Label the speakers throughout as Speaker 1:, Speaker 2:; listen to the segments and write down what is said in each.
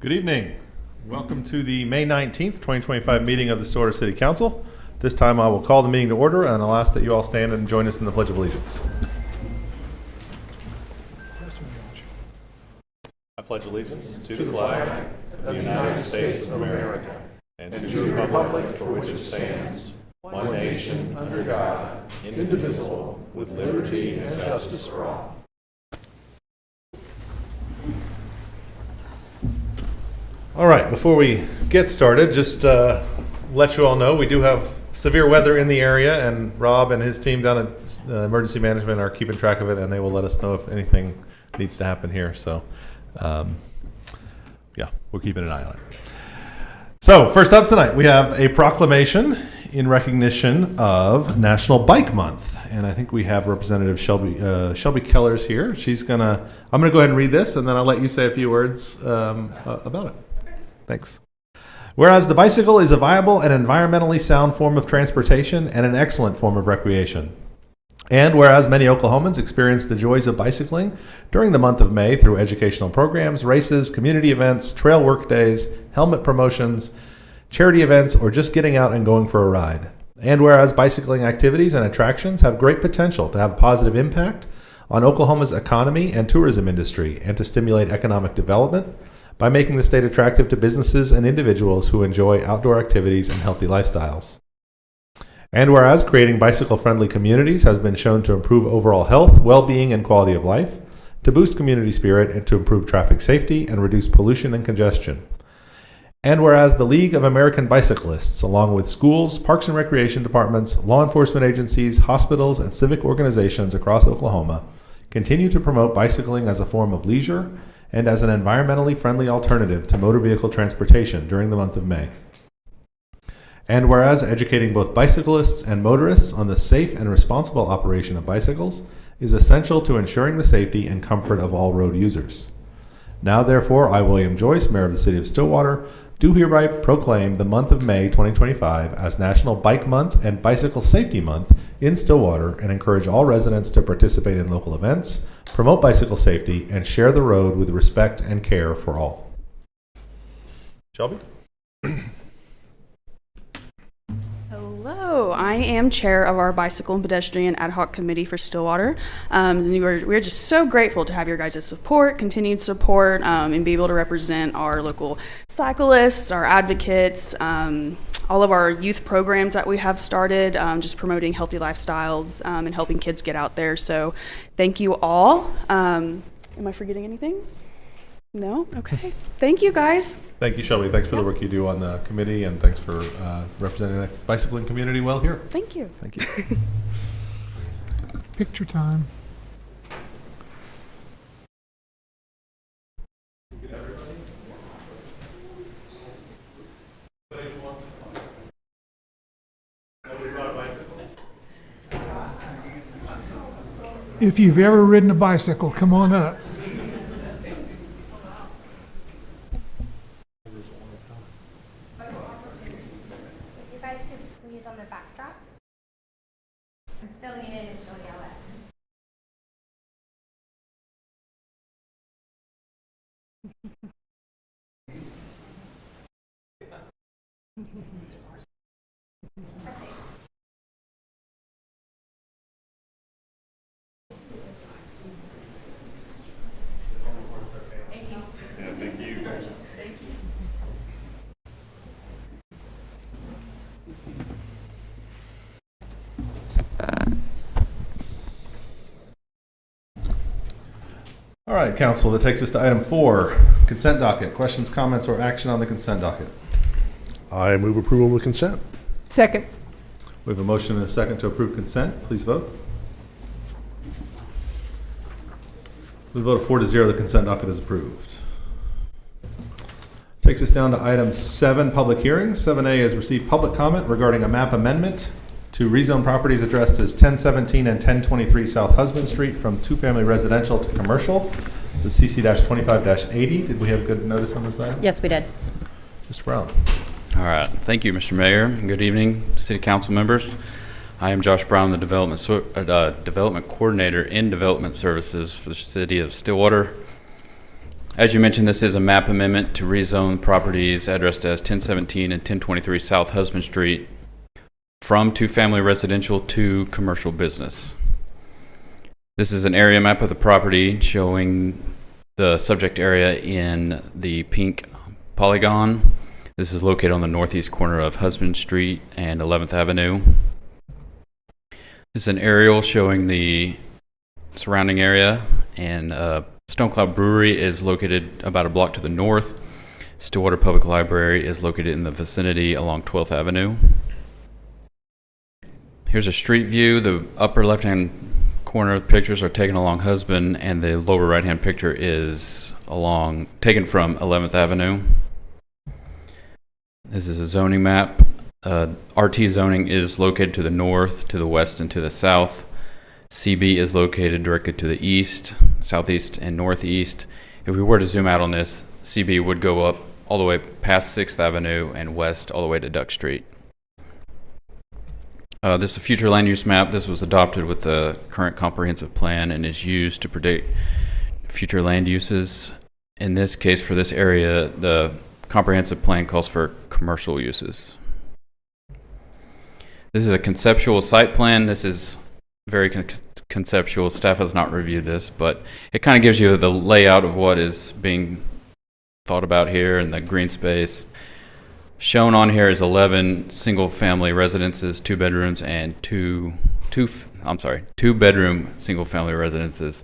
Speaker 1: Good evening. Welcome to the May 19th, 2025 meeting of the Stillwater City Council. This time I will call the meeting to order, and I'll ask that you all stand and join us in the Pledge of Allegiance. I pledge allegiance to the flag of the United States of America and to the republic for which it stands, one nation under God, indivisible, with liberty and justice for all. All right, before we get started, just let you all know we do have severe weather in the area, and Rob and his team down at Emergency Management are keeping track of it, and they will let us know if anything needs to happen here. So, yeah, we're keeping an eye on it. So, first up tonight, we have a proclamation in recognition of National Bike Month, and I think we have Representative Shelby Kellers here. I'm gonna go ahead and read this, and then I'll let you say a few words about it. Thanks. Whereas the bicycle is a viable and environmentally sound form of transportation and an excellent form of recreation. And whereas many Oklahomans experience the joys of bicycling during the month of May through educational programs, races, community events, trail work days, helmet promotions, charity events, or just getting out and going for a ride. And whereas bicycling activities and attractions have great potential to have a positive impact on Oklahoma's economy and tourism industry and to stimulate economic development, by making the state attractive to businesses and individuals who enjoy outdoor activities and healthy lifestyles. And whereas creating bicycle-friendly communities has been shown to improve overall health, well-being, and quality of life, to boost community spirit, and to improve traffic safety and reduce pollution and congestion. And whereas the League of American Bicyclists, along with schools, parks and recreation departments, law enforcement agencies, hospitals, and civic organizations across Oklahoma, continue to promote bicycling as a form of leisure and as an environmentally friendly alternative to motor vehicle transportation during the month of May. And whereas educating both bicyclists and motorists on the safe and responsible operation of bicycles is essential to ensuring the safety and comfort of all road users. Now therefore, I, William Joyce, Mayor of the City of Stillwater, do hereby proclaim the month of May 2025 as National Bike Month and Bicycle Safety Month in Stillwater, and encourage all residents to participate in local events, promote bicycle safety, and share the road with respect and care for all. Shelby?
Speaker 2: Hello, I am chair of our Bicycle and Pedestrian Ad Hoc Committee for Stillwater. We're just so grateful to have your guys' support, continued support, and be able to represent our local cyclists, our advocates, all of our youth programs that we have started, just promoting healthy lifestyles and helping kids get out there. So thank you all. Am I forgetting anything? No? Okay. Thank you, guys.
Speaker 1: Thank you, Shelby. Thanks for the work you do on the committee, and thanks for representing the bicycling community well here.
Speaker 2: Thank you.
Speaker 1: Thank you.
Speaker 3: Picture time. If you've ever ridden a bicycle, come on up.
Speaker 1: All right, Council, that takes us to item 4, consent docket. Questions, comments, or action on the consent docket?
Speaker 4: I move approval of the consent.
Speaker 3: Second.
Speaker 1: We have a motion and a second to approve consent. Please vote. With a vote of 4-0, the consent docket is approved. Takes us down to item 7, public hearings. 7A is receive public comment regarding a map amendment to rezone properties addressed as 1017 and 1023 South Husband Street from two-family residential to commercial. This is CC-25-80. Did we have good notice on this item?
Speaker 5: Yes, we did.
Speaker 1: Mr. Brown.
Speaker 6: All right. Thank you, Mr. Mayor. Good evening, City Council members. I am Josh Brown, the Development Coordinator in Development Services for the City of Stillwater. As you mentioned, this is a map amendment to rezone properties addressed as 1017 and 1023 South Husband Street from two-family residential to commercial business. This is an area map of the property showing the subject area in the pink polygon. This is located on the northeast corner of Husband Street and 11th Avenue. This is an aerial showing the surrounding area, and Stone Cloud Brewery is located about a block to the north. Stillwater Public Library is located in the vicinity along 12th Avenue. Here's a street view. The upper left-hand corner of the pictures are taken along Husband, and the lower right-hand picture is taken from 11th Avenue. This is a zoning map. RT zoning is located to the north, to the west, and to the south. CB is located directly to the east, southeast, and northeast. If we were to zoom out on this, CB would go up all the way past 6th Avenue and west all the way to Duck Street. This is a future land use map. This was adopted with the current comprehensive plan and is used to predict future land uses. In this case, for this area, the comprehensive plan calls for commercial uses. This is a conceptual site plan. This is very conceptual. Staff has not reviewed this, but it kind of gives you the layout of what is being thought about here in the green space. Shown on here is 11 single-family residences, 2 bedrooms, and two bedroom single-family residences,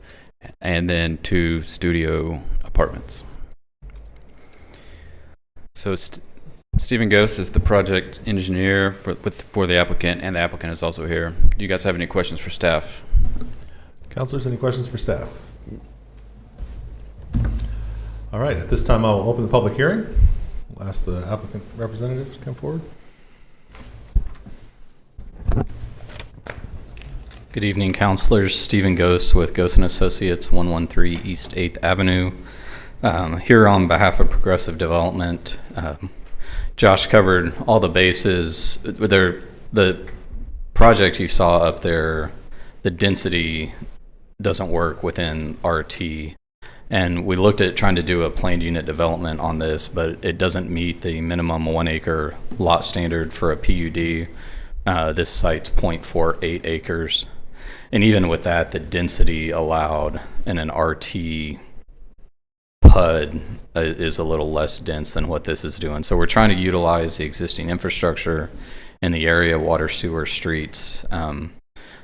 Speaker 6: and then 2 studio apartments. So Stephen Ghost is the project engineer for the applicant, and the applicant is also here. Do you guys have any questions for staff?
Speaker 1: Councilors, any questions for staff? All right, at this time I'll open the public hearing. I'll ask the applicant representative to come forward.
Speaker 5: Good evening, councilors. Stephen Ghost with Ghost & Associates, 113 East 8th Avenue. Here on behalf of Progressive Development. Josh covered all the bases. The project you saw up there, the density doesn't work within RT. And we looked at trying to do a planned unit development on this, but it doesn't meet the minimum 1 acre lot standard for a PUD. This site's 0.48 acres. And even with that, the density allowed in an RT PUD is a little less dense than what this is doing. So we're trying to utilize the existing infrastructure in the area, water, sewer, streets,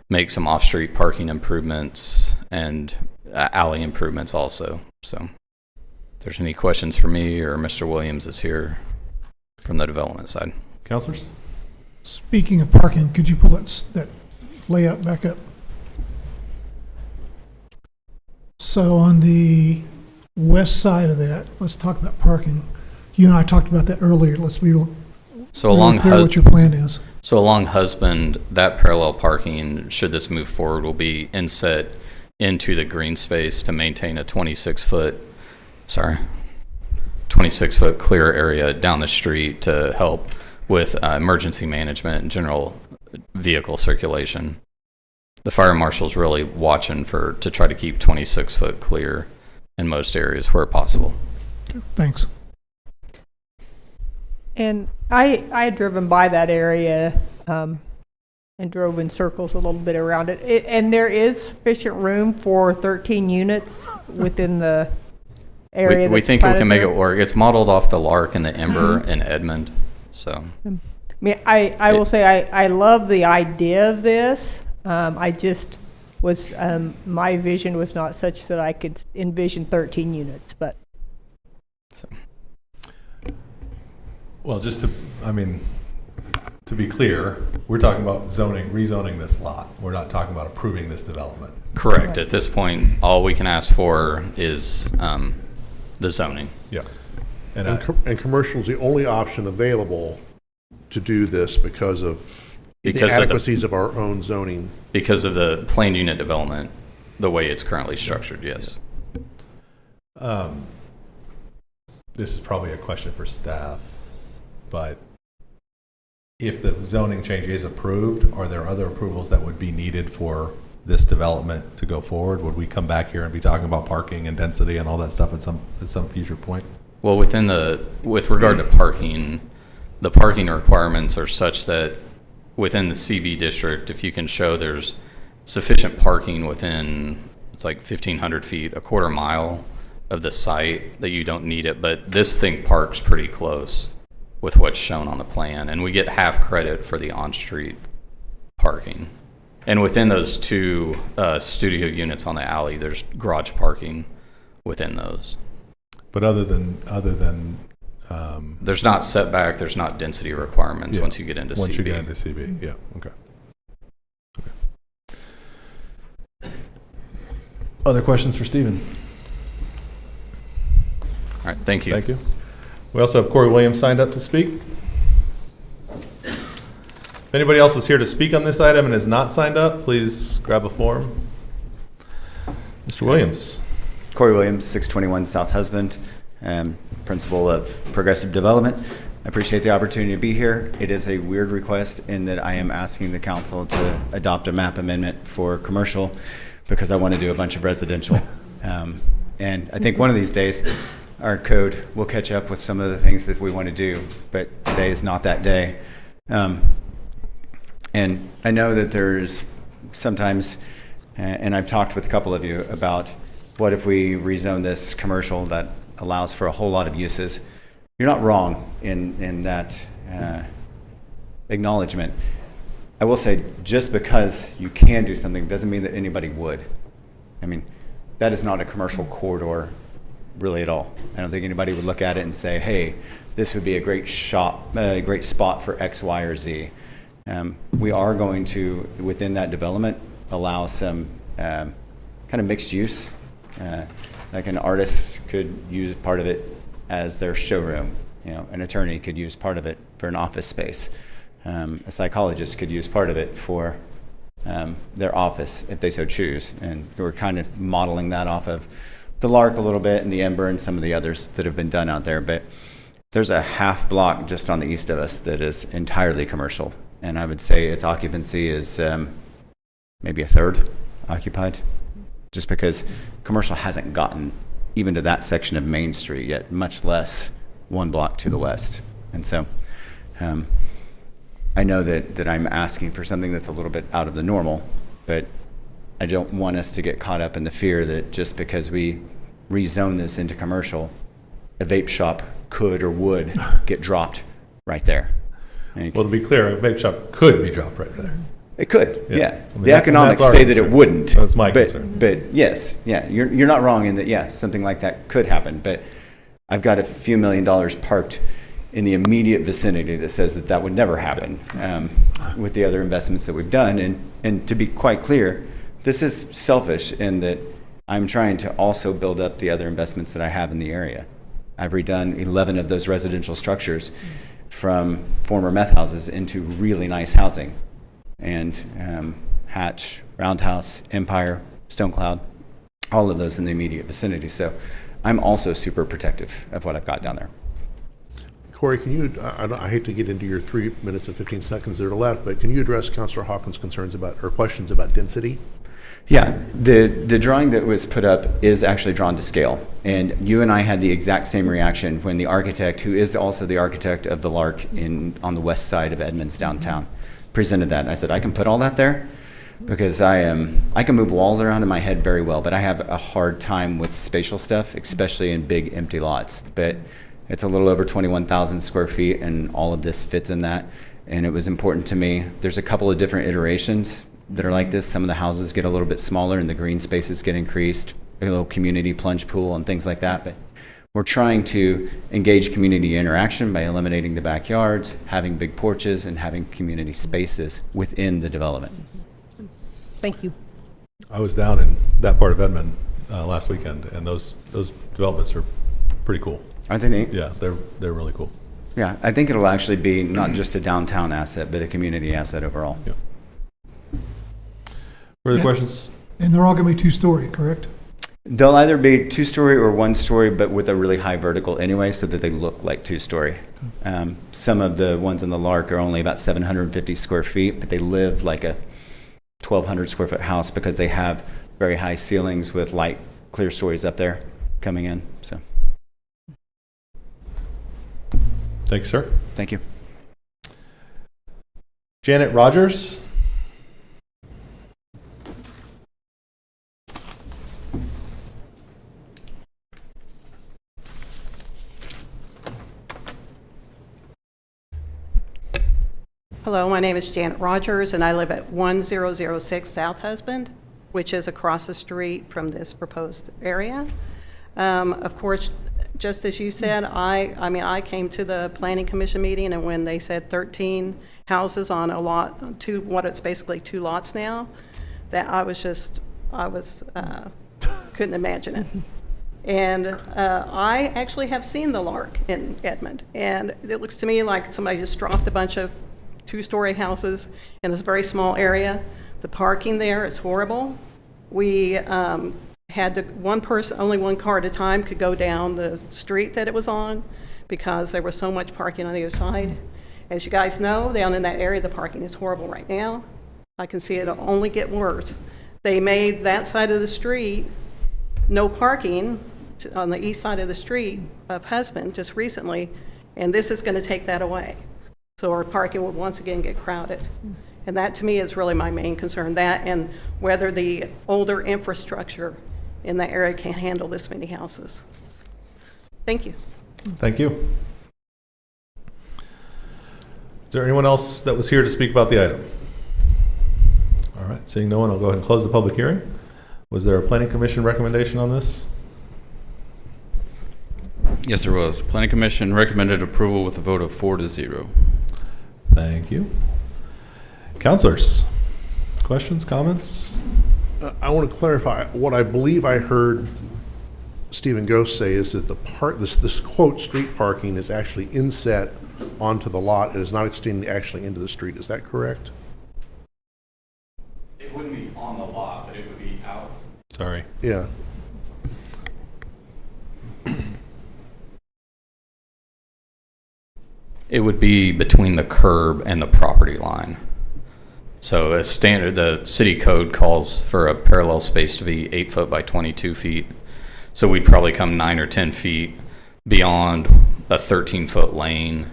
Speaker 5: make some off-street parking improvements and alley improvements also. So if there's any questions for me, or Mr. Williams is here from the development side.
Speaker 1: Councilors?
Speaker 3: Speaking of parking, could you pull that layout back up? So on the west side of that, let's talk about parking. You and I talked about that earlier. Let's be real clear what your plan is.
Speaker 5: So along Husband, that parallel parking, should this move forward, will be inset into the green space to maintain a 26-foot clear area down the street to help with emergency management and general vehicle circulation. The fire marshal's really watching to try to keep 26-foot clear in most areas where possible.
Speaker 3: Thanks.
Speaker 7: And I had driven by that area and drove in circles a little bit around it. And there is sufficient room for 13 units within the area.
Speaker 5: We think we can make it work. It's modeled off the Lark and the Ember in Edmond. So,
Speaker 7: I mean, I will say I love the idea of this. I just was my vision was not such that I could envision 13 units, but.
Speaker 5: So.
Speaker 1: Well, to be clear, we're talking about rezoning this lot. We're not talking about approving this development.
Speaker 5: Correct. At this point, all we can ask for is the zoning.
Speaker 1: Yeah.
Speaker 4: And commercial is the only option available to do this because of the inadequacies of our own zoning.
Speaker 5: Because of the planned unit development, the way it's currently structured, yes.
Speaker 1: This is probably a question for staff, but if the zoning change is approved, are there other approvals that would be needed for this development to go forward? Would we come back here and be talking about parking and density and all that stuff at some future point?
Speaker 5: Well, with regard to parking, the parking requirements are such that within the CB district, if you can show there's sufficient parking within, it's like 1,500 feet, a quarter mile of the site, that you don't need it. But this thing parks pretty close with what's shown on the plan, and we get half credit for the on-street parking. And within those two studio units on the alley, there's garage parking within those.
Speaker 1: But other than
Speaker 5: There's not setback, there's not density requirements
Speaker 1: Yeah.
Speaker 5: once you get into CB.
Speaker 1: once you get into CB, yeah, okay. Other questions for Stephen?
Speaker 5: All right, thank you.
Speaker 1: Thank you. We also have Corey Williams signed up to speak. If anybody else is here to speak on this item and is not signed up, please grab a form. Mr. Williams.
Speaker 8: Corey Williams, 621 South Husband, Principal of Progressive Development. I appreciate the opportunity to be here. It is a weird request in that I am asking the council to adopt a map amendment for commercial because I want to do a bunch of residential. And I think one of these days our code will catch up with some of the things that we want to do, but today is not that day. And I know that there's sometimes, and I've talked with a couple of you about what if we rezone this commercial that allows for a whole lot of uses. You're not wrong in that acknowledgement. I will say, just because you can do something doesn't mean that anybody would. I mean, that is not a commercial corridor really at all. I don't think anybody would look at it and say, hey, this would be a great great spot for X, Y, or Z. We are going to, within that development, allow some kind of mixed use. Like an artist could use part of it as their showroom. An attorney could use part of it for an office space. A psychologist could use part of it for their office if they so choose. And we're kind of modeling that off of the Lark a little bit and the Ember and some of the others that have been done out there. But there's a half block just on the east of us that is entirely commercial. And I would say its occupancy is maybe a third occupied, just because commercial hasn't gotten even to that section of Main Street yet, much less one block to the west. And so I know that I'm asking for something that's a little bit out of the normal, but I don't want us to get caught up in the fear that just because we rezone this into commercial, a vape shop could or would get dropped right there.
Speaker 1: Well, to be clear, a vape shop could be dropped right there.
Speaker 8: It could, yeah.
Speaker 1: I mean,
Speaker 8: the economics
Speaker 1: that's our
Speaker 8: say that it
Speaker 1: concern.
Speaker 8: wouldn't.
Speaker 1: That's my concern.
Speaker 8: But yes, yeah, you're not wrong in that, yes, something like that could happen. But I've got a few $1 million parked in the immediate vicinity that says that that would never happen with the other investments that we've done. And to be quite clear, this is selfish in that I'm trying to also build up the other investments that I have in the area. I've redone 11 of those residential structures from former meth houses into really nice housing. And Hatch, Roundhouse, Empire, Stone Cloud, all of those in the immediate vicinity. So I'm also super protective of what I've got down there.
Speaker 4: Corey, can you, I hate to get into your 3 minutes and 15 seconds that are left, but can you address Councilor Hawkins' concerns about, or questions about density?
Speaker 8: Yeah, the drawing that was put up is actually drawn to scale. And you and I had the exact same reaction when the architect, who is also the architect of the Lark on the west side of Edmonds downtown, presented that. And I said, I can put all that there because I can move walls around in my head very well, but I have a hard time with spatial stuff, especially in big empty lots. But it's a little over 21,000 square feet, and all of this fits in that. And it was important to me. There's a couple of different iterations that are like this. Some of the houses get a little bit smaller and the green spaces get increased, a little community plunge pool and things like that. But we're trying to engage community interaction by eliminating the backyards, having big porches, and having community spaces within the development.
Speaker 7: Thank you.
Speaker 1: I was down in that part of Edmond last weekend, and those developments are pretty cool.
Speaker 8: Aren't they neat?
Speaker 1: Yeah, they're really cool.
Speaker 8: Yeah, I think it'll actually be not just a downtown asset, but a community asset overall.
Speaker 1: Yeah. Further
Speaker 3: Yeah.
Speaker 1: questions?
Speaker 3: And they're all going to be two-story, correct?
Speaker 8: They'll either be two-story or one-story, but with a really high vertical anyway, so that they look like two-story. Some of the ones in the Lark are only about 750 square feet, but they live like a 1,200 square foot house because they have very high ceilings with light, clear stories up there coming in. So,
Speaker 1: Thanks, sir.
Speaker 8: thank you.
Speaker 1: Janet Rogers.
Speaker 9: Hello, my name is Janet Rogers, and I live at 1006 South Husband, which is across the street from this proposed area. Of course, just as you said, I came to the Planning Commission meeting, and when they said 13 houses on a lot, what it's basically 2 lots now, that I couldn't imagine it. And I actually have seen the Lark in Edmond, and it looks to me like somebody just dropped a bunch of 2-story houses in this very small area. The parking there is horrible. We had to, only one car at a time could go down the street that it was on because there was so much parking on the other side. As you guys know, down in that area, the parking is horrible right now. I can see it'll only get worse. They made that side of the street no parking on the east side of the street of Husband just recently, and this is going to take that away. So our parking will once again get crowded. And that to me is really my main concern, that and whether the older infrastructure in the area can handle this many houses. Thank you.
Speaker 1: Thank you. Is there anyone else that was here to speak about the item? All right, seeing no one, I'll go ahead and close the public hearing. Was there a Planning Commission recommendation on this?
Speaker 6: Yes, there was. Planning Commission recommended approval with a vote of 4-0.
Speaker 1: Thank you. Counselors, questions, comments?
Speaker 4: I want to clarify, what I believe I heard Stephen Ghost say is that this quote, street parking is actually inset onto the lot. It is not extending actually into the street. Is that correct?
Speaker 5: It wouldn't be on the lot, but it would be out.
Speaker 1: Sorry.
Speaker 4: Yeah.
Speaker 5: It would be between the curb and the property line. So as standard, the city code calls for a parallel space to be 8 foot by 22 feet. So we'd probably come 9 or 10 feet beyond a 13-foot lane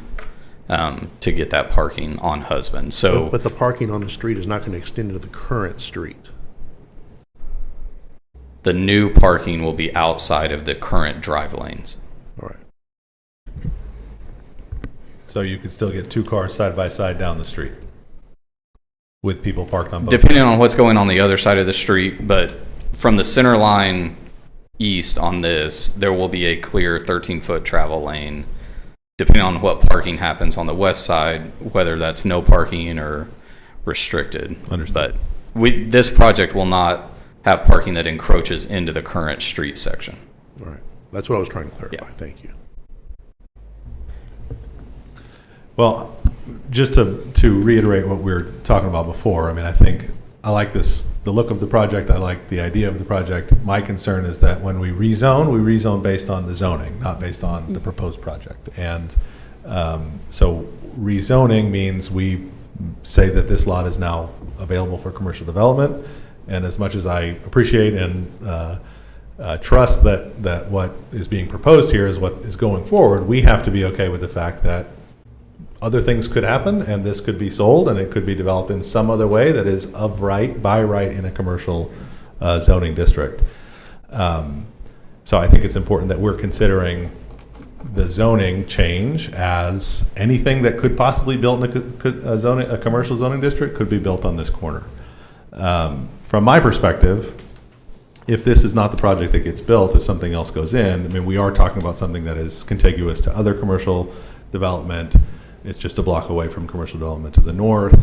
Speaker 5: to get that parking on Husband. So,
Speaker 4: But the parking on the street is not going to extend into the current street.
Speaker 5: the new parking will be outside of the current drive lanes.
Speaker 4: All right.
Speaker 1: So you could still get 2 cars side by side down the street with people parked on both
Speaker 5: Depending on what's going on the other side of the street, but from the center line east on this, there will be a clear 13-foot travel lane, depending on what parking happens on the west side, whether that's no parking or restricted.
Speaker 1: Understood.
Speaker 5: But this project will not have parking that encroaches into the current street section.
Speaker 4: All right. That's what I was trying to clarify.
Speaker 5: Yeah.
Speaker 4: Thank you.
Speaker 1: Well, just to reiterate what we were talking about before, I mean, I think I like the look of the project. I like the idea of the project. My concern is that when we rezone based on the zoning, not based on the proposed project. And so rezoning means we say that this lot is now available for commercial development. And as much as I appreciate and trust that what is being proposed here is what is going forward, we have to be okay with the fact that other things could happen, and this could be sold, and it could be developed in some other way that is of right, by right, in a commercial zoning district. So I think it's important that we're considering the zoning change as anything that could possibly be built in a commercial zoning district could be built on this corner. From my perspective, if this is not the project that gets built, if something else goes in, I mean, we are talking about something that is contiguous to other commercial development. It's just a block away from commercial development to the north.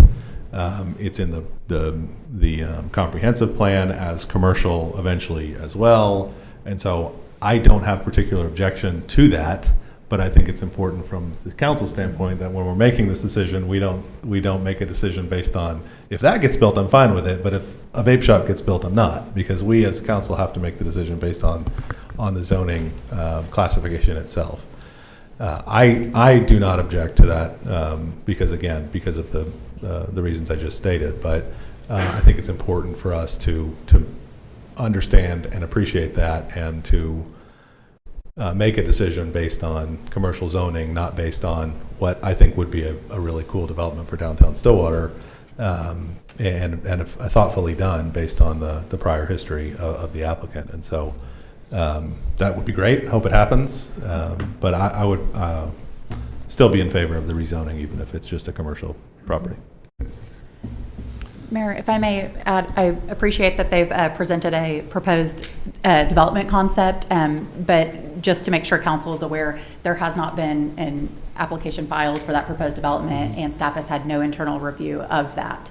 Speaker 1: It's in the comprehensive plan as commercial eventually as well. And so I don't have particular objection to that, but I think it's important from the council standpoint that when we're making this decision, we don't make a decision based on if that gets built, I'm fine with it, but if a vape shop gets built, I'm not, because we as council have to make the decision based on the zoning classification itself. I do not object to that because of the reasons I just stated. But I think it's important for us to understand and appreciate that, and to make a decision based on commercial zoning, not based on what I think would be a really cool development for downtown Stillwater, and thoughtfully done based on the prior history of the applicant. And so that would be great. Hope it happens. But I would still be in favor of the rezoning, even if it's just a commercial property.
Speaker 10: Mayor, if I may add, I appreciate that they've presented a proposed development concept, but just to make sure council is aware, there has not been an application filed for that proposed development, and staff has had no internal review of that.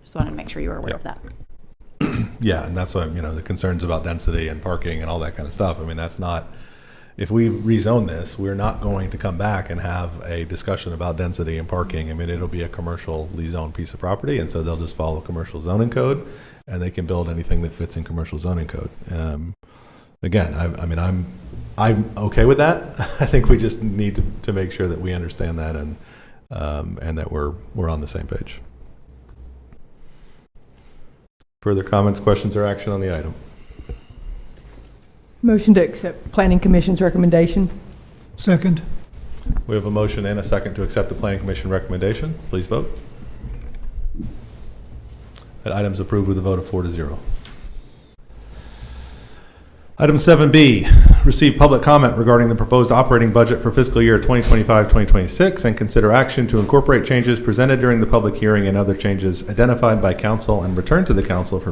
Speaker 10: Just wanted to make sure you were aware of that.
Speaker 1: Yeah, and that's why, the concerns about density and parking and all that kind of stuff. I mean, that's not, if we rezone this, we're not going to come back and have a discussion about density and parking. I mean, it'll be a commercially zoned piece of property, and so they'll just follow commercial zoning code, and they can build anything that fits in commercial zoning code. Again, I'm okay with that. I think we just need to make sure that we understand that, and that we're on the same page. Further comments, questions, or action on the item?
Speaker 7: Motion to accept Planning Commission's recommendation.
Speaker 3: Second.
Speaker 1: We have a motion and a second to accept the Planning Commission recommendation. Please vote. That item is approved with a vote of 4-0. Item 7B, receive public comment regarding the proposed operating budget for fiscal year 2025-2026 and consider action to incorporate changes presented during the public hearing and other changes identified by council and return to the council for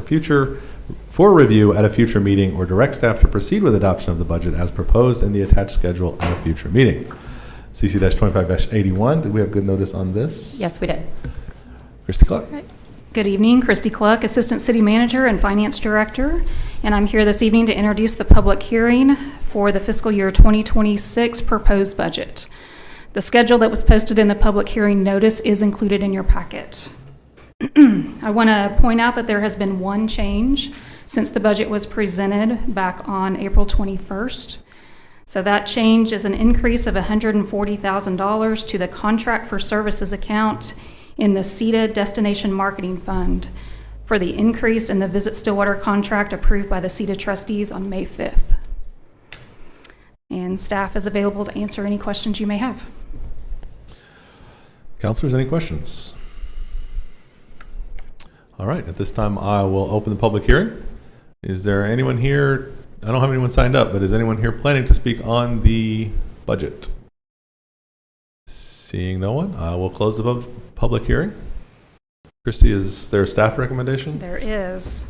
Speaker 1: review at a future meeting, or direct staff to proceed with adoption of the budget as proposed in the attached schedule at a future meeting. CC-25-81, did we have good notice on this?
Speaker 10: Yes, we did.
Speaker 1: Christy Clark.
Speaker 11: Good evening, Christy Cluck, Assistant City Manager and Finance Director, and I'm here this evening to introduce the public hearing for the fiscal year 2026 proposed budget. The schedule that was posted in the public hearing notice is included in your packet. I want to point out that there has been one change since the budget was presented back on April 21st. So that change is an increase of $140,000 to the Contract for Services account in the SETA Destination Marketing Fund for the increase in the Visit Stillwater contract approved by the SETA trustees on May 5th. And staff is available to answer any questions you may have.
Speaker 1: Councilors, any questions? All right, at this time I will open the public hearing. Is there anyone here? I don't have anyone signed up, but is anyone here planning to speak on the budget? Seeing no one, I will close the public hearing. Christy, is there a staff recommendation?
Speaker 11: There is.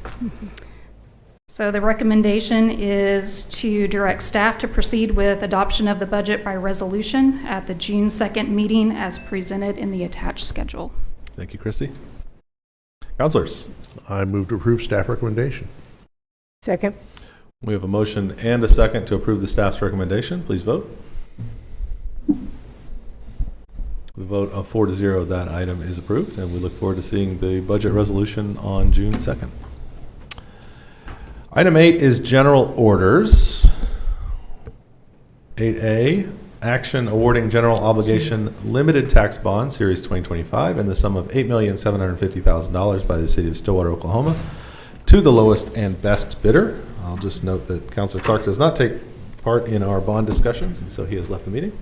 Speaker 11: So the recommendation is to direct staff to proceed with adoption of the budget by resolution at the June 2nd meeting as presented in the attached schedule.
Speaker 1: Thank you, Christy. Councilors?
Speaker 4: I move to approve staff recommendation.
Speaker 7: Second.
Speaker 1: We have a motion and a second to approve the staff's recommendation. Please vote. The vote of 4-0, that item is approved, and we look forward to seeing the budget resolution on June 2nd. Item 8 is general orders. 8A, action awarding general obligation limited tax bond, Series 2025, in the sum of $8,750,000 by the City of Stillwater, Oklahoma, to the lowest and best bidder. I'll just note that Councilor Clark does not take part in our bond discussions, and so he has left the meeting.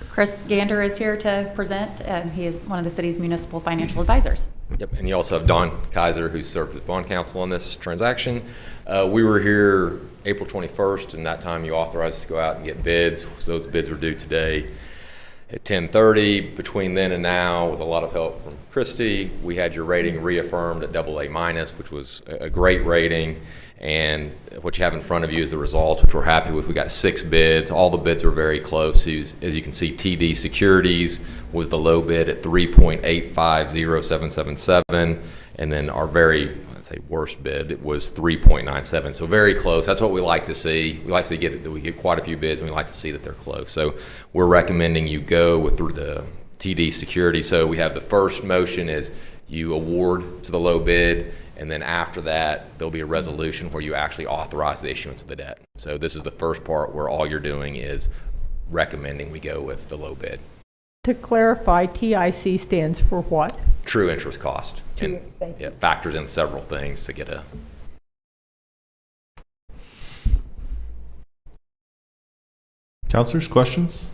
Speaker 10: Chris Gander is here to present. He is one of the city's municipal financial advisors.
Speaker 12: Yep, and you also have Don Kaiser, who served as bond counsel on this transaction. We were here April 21st, and that time you authorized us to go out and get bids. So those bids were due today at 10:30. Between then and now, with a lot of help from Christy, we had your rating reaffirmed at AA-, which was a great rating. And what you have in front of you is the results, which we're happy with. We got 6 bids. All the bids were very close. As you can see, TD Securities was the low bid at 3.850777, and then our very, I'd say, worst bid, it was 3.97. So very close. That's what we like to see. We like to get that we get quite a few bids, and we like to see that they're close. So we're recommending you go with the TD Security. So we have the first motion is you award to the low bid, and then after that, there'll be a resolution where you actually authorize the issuance of the debt. So this is the first part where all you're doing is recommending we go with the low bid.
Speaker 7: To clarify, TIC stands for what?
Speaker 12: true interest cost. And
Speaker 7: Thank you.
Speaker 12: it factors in several things to get a.
Speaker 1: Counselors, questions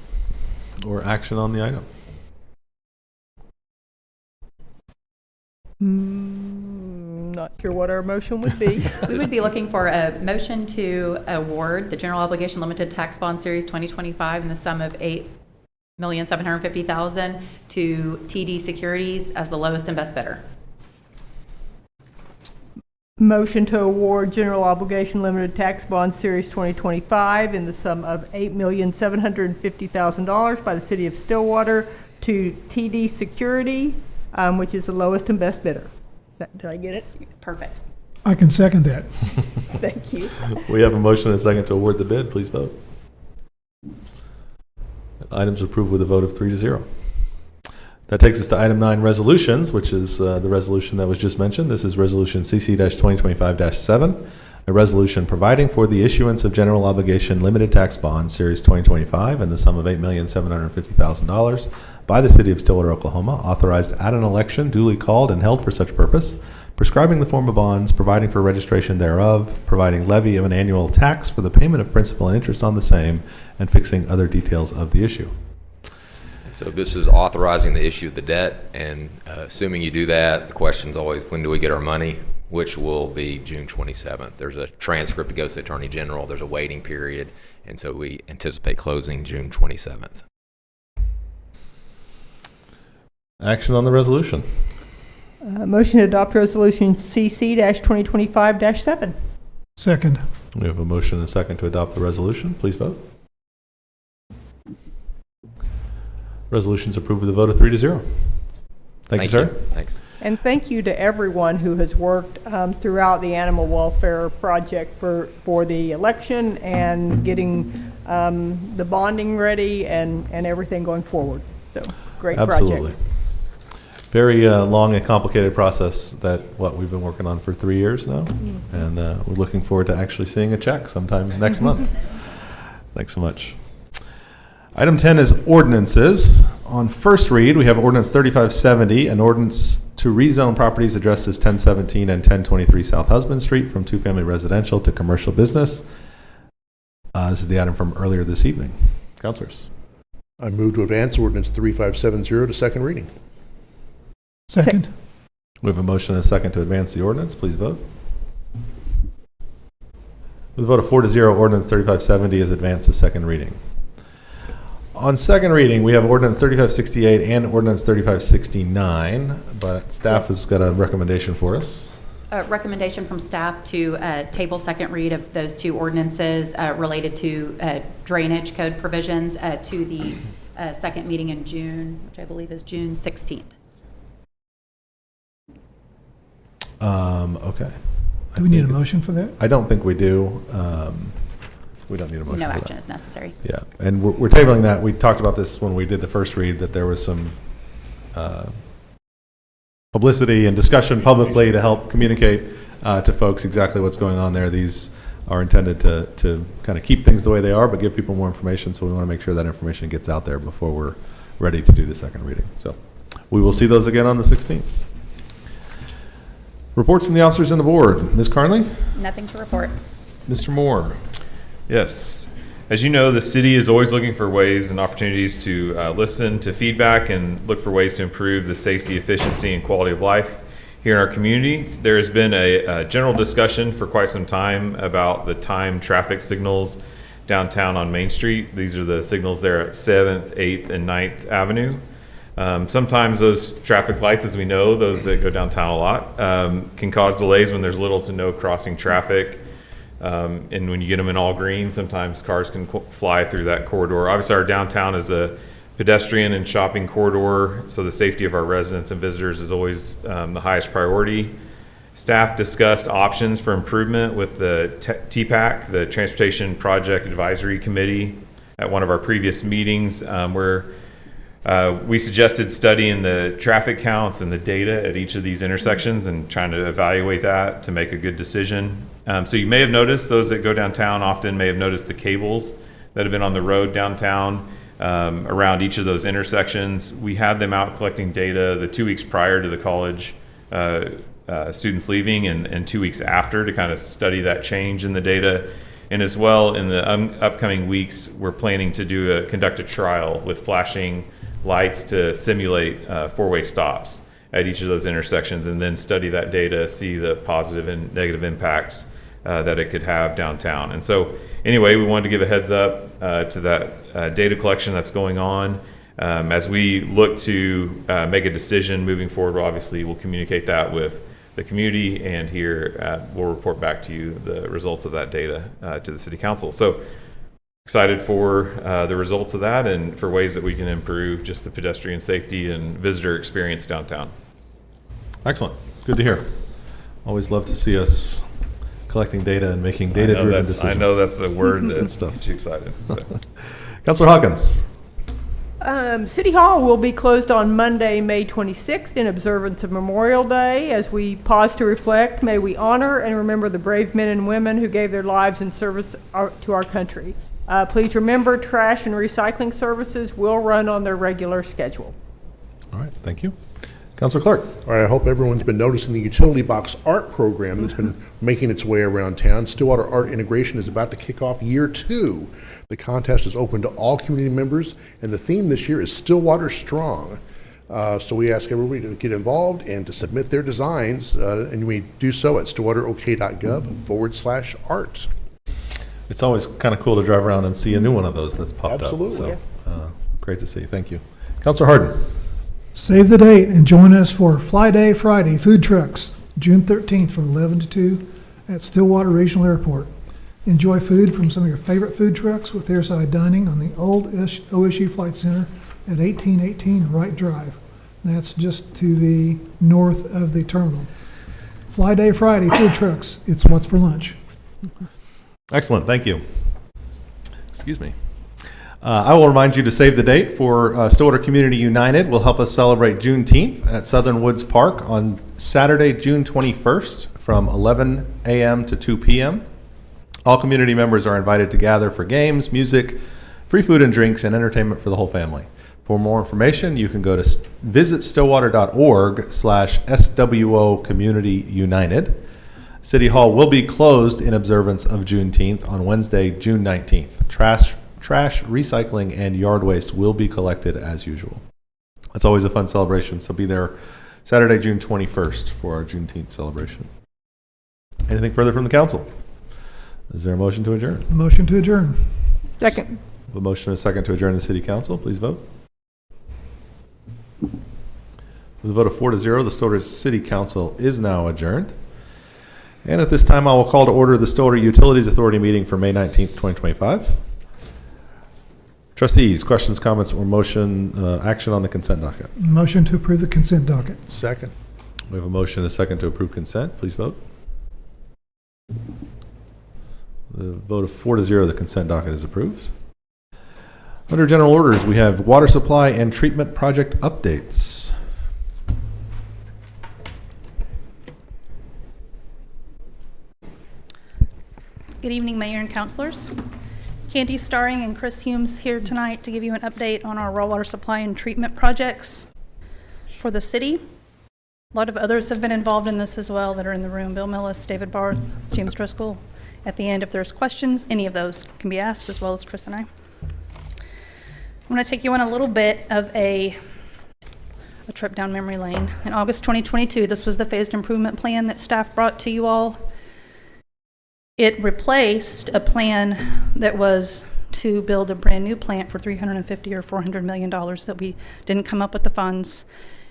Speaker 1: or action on the item?
Speaker 7: Not sure what our motion would be.
Speaker 10: We would be looking for a motion to award the General Obligation Limited Tax Bond Series 2025 in the sum of $8,750,000 to TD Securities as the lowest and best bidder.
Speaker 7: Motion to award General Obligation Limited Tax Bond Series 2025 in the sum of $8,750,000 by the City of Stillwater to TD Security, which is the lowest and best bidder. Did I get it?
Speaker 10: Perfect.
Speaker 3: I can second that.
Speaker 7: Thank you.
Speaker 1: We have a motion and a second to award the bid. Please vote. Items approved with a vote of 3-0. That takes us to item 9, resolutions, which is the resolution that was just mentioned. This is resolution CC-2025-7, a resolution providing for the issuance of general obligation limited tax bond series 2025 in the sum of $8,750,000 by the City of Stillwater, Oklahoma, authorized at an election duly called and held for such purpose, prescribing the form of bonds, providing for registration thereof, providing levy of an annual tax for the payment of principal and interest on the same, and fixing other details of the issue.
Speaker 12: So this is authorizing the issue of the debt, and assuming you do that, the question's always, when do we get our money? Which will be June 27th. There's a transcript that goes to the Attorney General. There's a waiting period, and so we anticipate closing June 27th.
Speaker 1: Action on the resolution.
Speaker 7: Motion to adopt resolution CC-2025-7.
Speaker 3: Second.
Speaker 1: We have a motion and a second to adopt the resolution. Please vote. Resolution is approved with a vote of 3-0. Thank you, sir.
Speaker 12: Thanks.
Speaker 7: And thank you to everyone who has worked throughout the animal welfare project for the election and getting the bonding ready and everything going forward. So, great
Speaker 1: Absolutely.
Speaker 7: project.
Speaker 1: Very long and complicated process that we've been working on for 3 years now, and we're looking forward to actually seeing a check sometime next month. Thanks so much. Item 10 is ordinances. On first read, we have ordinance 3570, an ordinance to rezone properties addressed as 1017 and 1023 South Husband Street from two-family residential to commercial business. This is the item from earlier this evening. Councilors.
Speaker 4: I move to advance ordinance 3570 to second reading.
Speaker 3: Second.
Speaker 1: We have a motion and a second to advance the ordinance. Please vote. With a vote of 4-0, ordinance 3570 is advanced to second reading. On second reading, we have ordinance 3568 and ordinance 3569, but staff has got a recommendation for us.
Speaker 10: A recommendation from staff to table second read of those two ordinances related to drainage code provisions to the second meeting in June, which I believe is June 16th.
Speaker 1: Okay.
Speaker 3: Do we need a motion for that?
Speaker 1: I don't think we do. We don't need a motion
Speaker 10: No
Speaker 1: for
Speaker 10: action
Speaker 1: that.
Speaker 10: is necessary.
Speaker 1: Yeah, and we're tabling that. We talked about this when we did the first read, that there was some publicity and discussion publicly to help communicate to folks exactly what's going on there. These are intended to kind of keep things the way they are, but give people more information, so we want to make sure that information gets out there before we're ready to do the second reading. So we will see those again on the 16th. Reports from the officers and the board. Ms. Carnley?
Speaker 10: Nothing to report.
Speaker 1: Mr. Moore?
Speaker 13: Yes. As you know, the city is always looking for ways and opportunities to listen to feedback and look for ways to improve the safety, efficiency, and quality of life here in our community. There has been a general discussion for quite some time about the time traffic signals downtown on Main Street. These are the signals there at 7th, 8th, and 9th Avenue. Sometimes those traffic lights, as we know, those that go downtown a lot, can cause delays when there's little to no crossing traffic. And when you get them in all green, sometimes cars can fly through that corridor. Obviously, our downtown is a pedestrian and shopping corridor, so the safety of our residents and visitors is always the highest priority. Staff discussed options for improvement with the TPAC, the Transportation Project Advisory Committee, at one of our previous meetings, where we suggested studying the traffic counts and the data at each of these intersections and trying to evaluate that to make a good decision. So you may have noticed, those that go downtown often may have noticed the cables that have been on the road downtown. around each of those intersections. We had them out collecting data the 2 weeks prior to the college students leaving and 2 weeks after to kind of study that change in the data. And as well, in the upcoming weeks, we're planning to conduct a trial with flashing lights to simulate four-way stops at each of those intersections, and then study that data, see the positive and negative impacts that it could have downtown. And so anyway, we wanted to give a heads up to that data collection that's going on. As we look to make a decision moving forward, obviously we'll communicate that with the community, and here we'll report back to you the results of that data to the City Council. So excited for the results of that and for ways that we can improve just the pedestrian safety and visitor experience downtown.
Speaker 1: Excellent. Good to hear. Always love to see us collecting data and making data-driven decisions.
Speaker 13: I know that's a word that
Speaker 1: stuff.
Speaker 13: gets you excited. So.
Speaker 1: Councilor Hawkins.
Speaker 7: City Hall will be closed on Monday, May 26th in observance of Memorial Day. As we pause to reflect, may we honor and remember the brave men and women who gave their lives in service to our country. Please remember, trash and recycling services will run on their regular schedule.
Speaker 1: All right, thank you. Councilor Clark.
Speaker 4: All right, I hope everyone's been noticing the utility box art program that's been making its way around town. Stillwater Art Integration is about to kick off year 2. The contest is open to all community members, and the theme this year is Stillwater Strong. So we ask everybody to get involved and to submit their designs, and we do so at stillwaterok.gov/art.
Speaker 1: It's always kind of cool to drive around and see a new one of those that's popped
Speaker 4: Absolutely.
Speaker 1: up. So, great to see. Thank you. Councilor Harden.
Speaker 3: Save the date and join us for Fly Day Friday food trucks, June 13th from 11 to 2 at Stillwater Regional Airport. Enjoy food from some of your favorite food trucks with airside dining on the old OSU Flight Center at 1818 Wright Drive. That's just to the north of the terminal. Fly Day Friday food trucks. It's what's for lunch.
Speaker 1: Excellent. Thank you. Excuse me. I will remind you to save the date for Stillwater Community United. Will help us celebrate Juneteenth at Southern Woods Park on Saturday, June 21st from 11 a.m. to 2 p.m. All community members are invited to gather for games, music, free food and drinks, and entertainment for the whole family. For more information, you can go to visit stillwater.org/SWO Community United. City Hall will be closed in observance of Juneteenth on Wednesday, June 19th. Trash, recycling, and yard waste will be collected as usual. It's always a fun celebration, so be there Saturday, June 21st for our Juneteenth celebration. Anything further from the council? Is there a motion to adjourn?
Speaker 3: Motion to adjourn.
Speaker 7: Second.
Speaker 1: A motion and a second to adjourn the city council. Please vote. With a vote of 4-0, the Stillwater City Council is now adjourned. And at this time, I will call to order the Stillwater Utilities Authority meeting for May 19th, 2025. Trustees, questions, comments, or motion action on the consent docket?
Speaker 3: Motion to approve the consent docket.
Speaker 4: Second.
Speaker 1: We have a motion and a second to approve consent. Please vote. The vote of 4-0, the consent docket is approved. Under general orders, we have water supply and treatment project updates.
Speaker 14: Good evening, Mayor and Councilors. Candy Starring and Chris Humes here tonight to give you an update on our raw water supply and treatment projects for the city. A lot of others have been involved in this as well that are in the room. Bill Millis, David Barth, James Driscoll. At the end, if there's questions, any of those can be asked, as well as Chris and I. I'm going to take you on a little bit of a trip down memory lane. In August 2022, this was the phased improvement plan that staff brought to you all. It replaced a plan that was to build a brand new plant for $350 or $400 million that we didn't come up with the funds.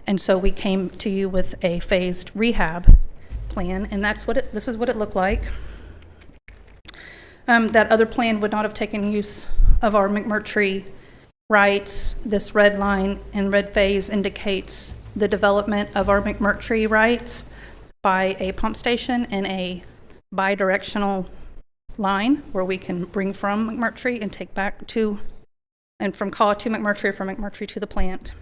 Speaker 14: And so we came to you with a phased rehab plan, and this is what it looked like. That other plan would not have taken use of our McMurtry rights. This red line and red phase indicates the development of our McMurtry rights by a pump station and a bi-directional line where we can bring from McMurtry and take back to, and from Caw to McMurtry, or from McMurtry to the plant.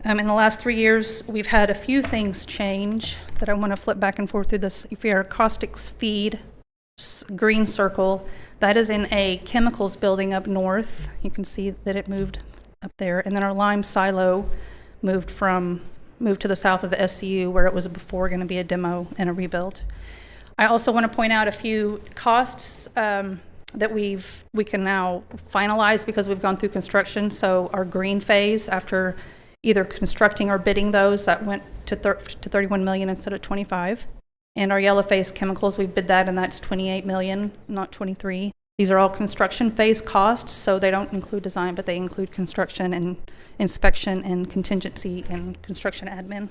Speaker 14: In the last 3 years, we've had a few things change that I want to flip back and forth through this. If your caustics feed green circle, that is in a chemicals building up north. You can see that it moved up there. And then our lime silo moved to the south of the SCU, where it was before going to be a demo and a rebuild. I also want to point out a few costs that we can now finalize because we've gone through construction. So our green phase, after either constructing or bidding those, that went to 31 million instead of 25. And our yellow phase chemicals, we bid that, and that's 28 million, not 23. These are all construction phase costs, so they don't include design, but they include construction and inspection and contingency and construction admin.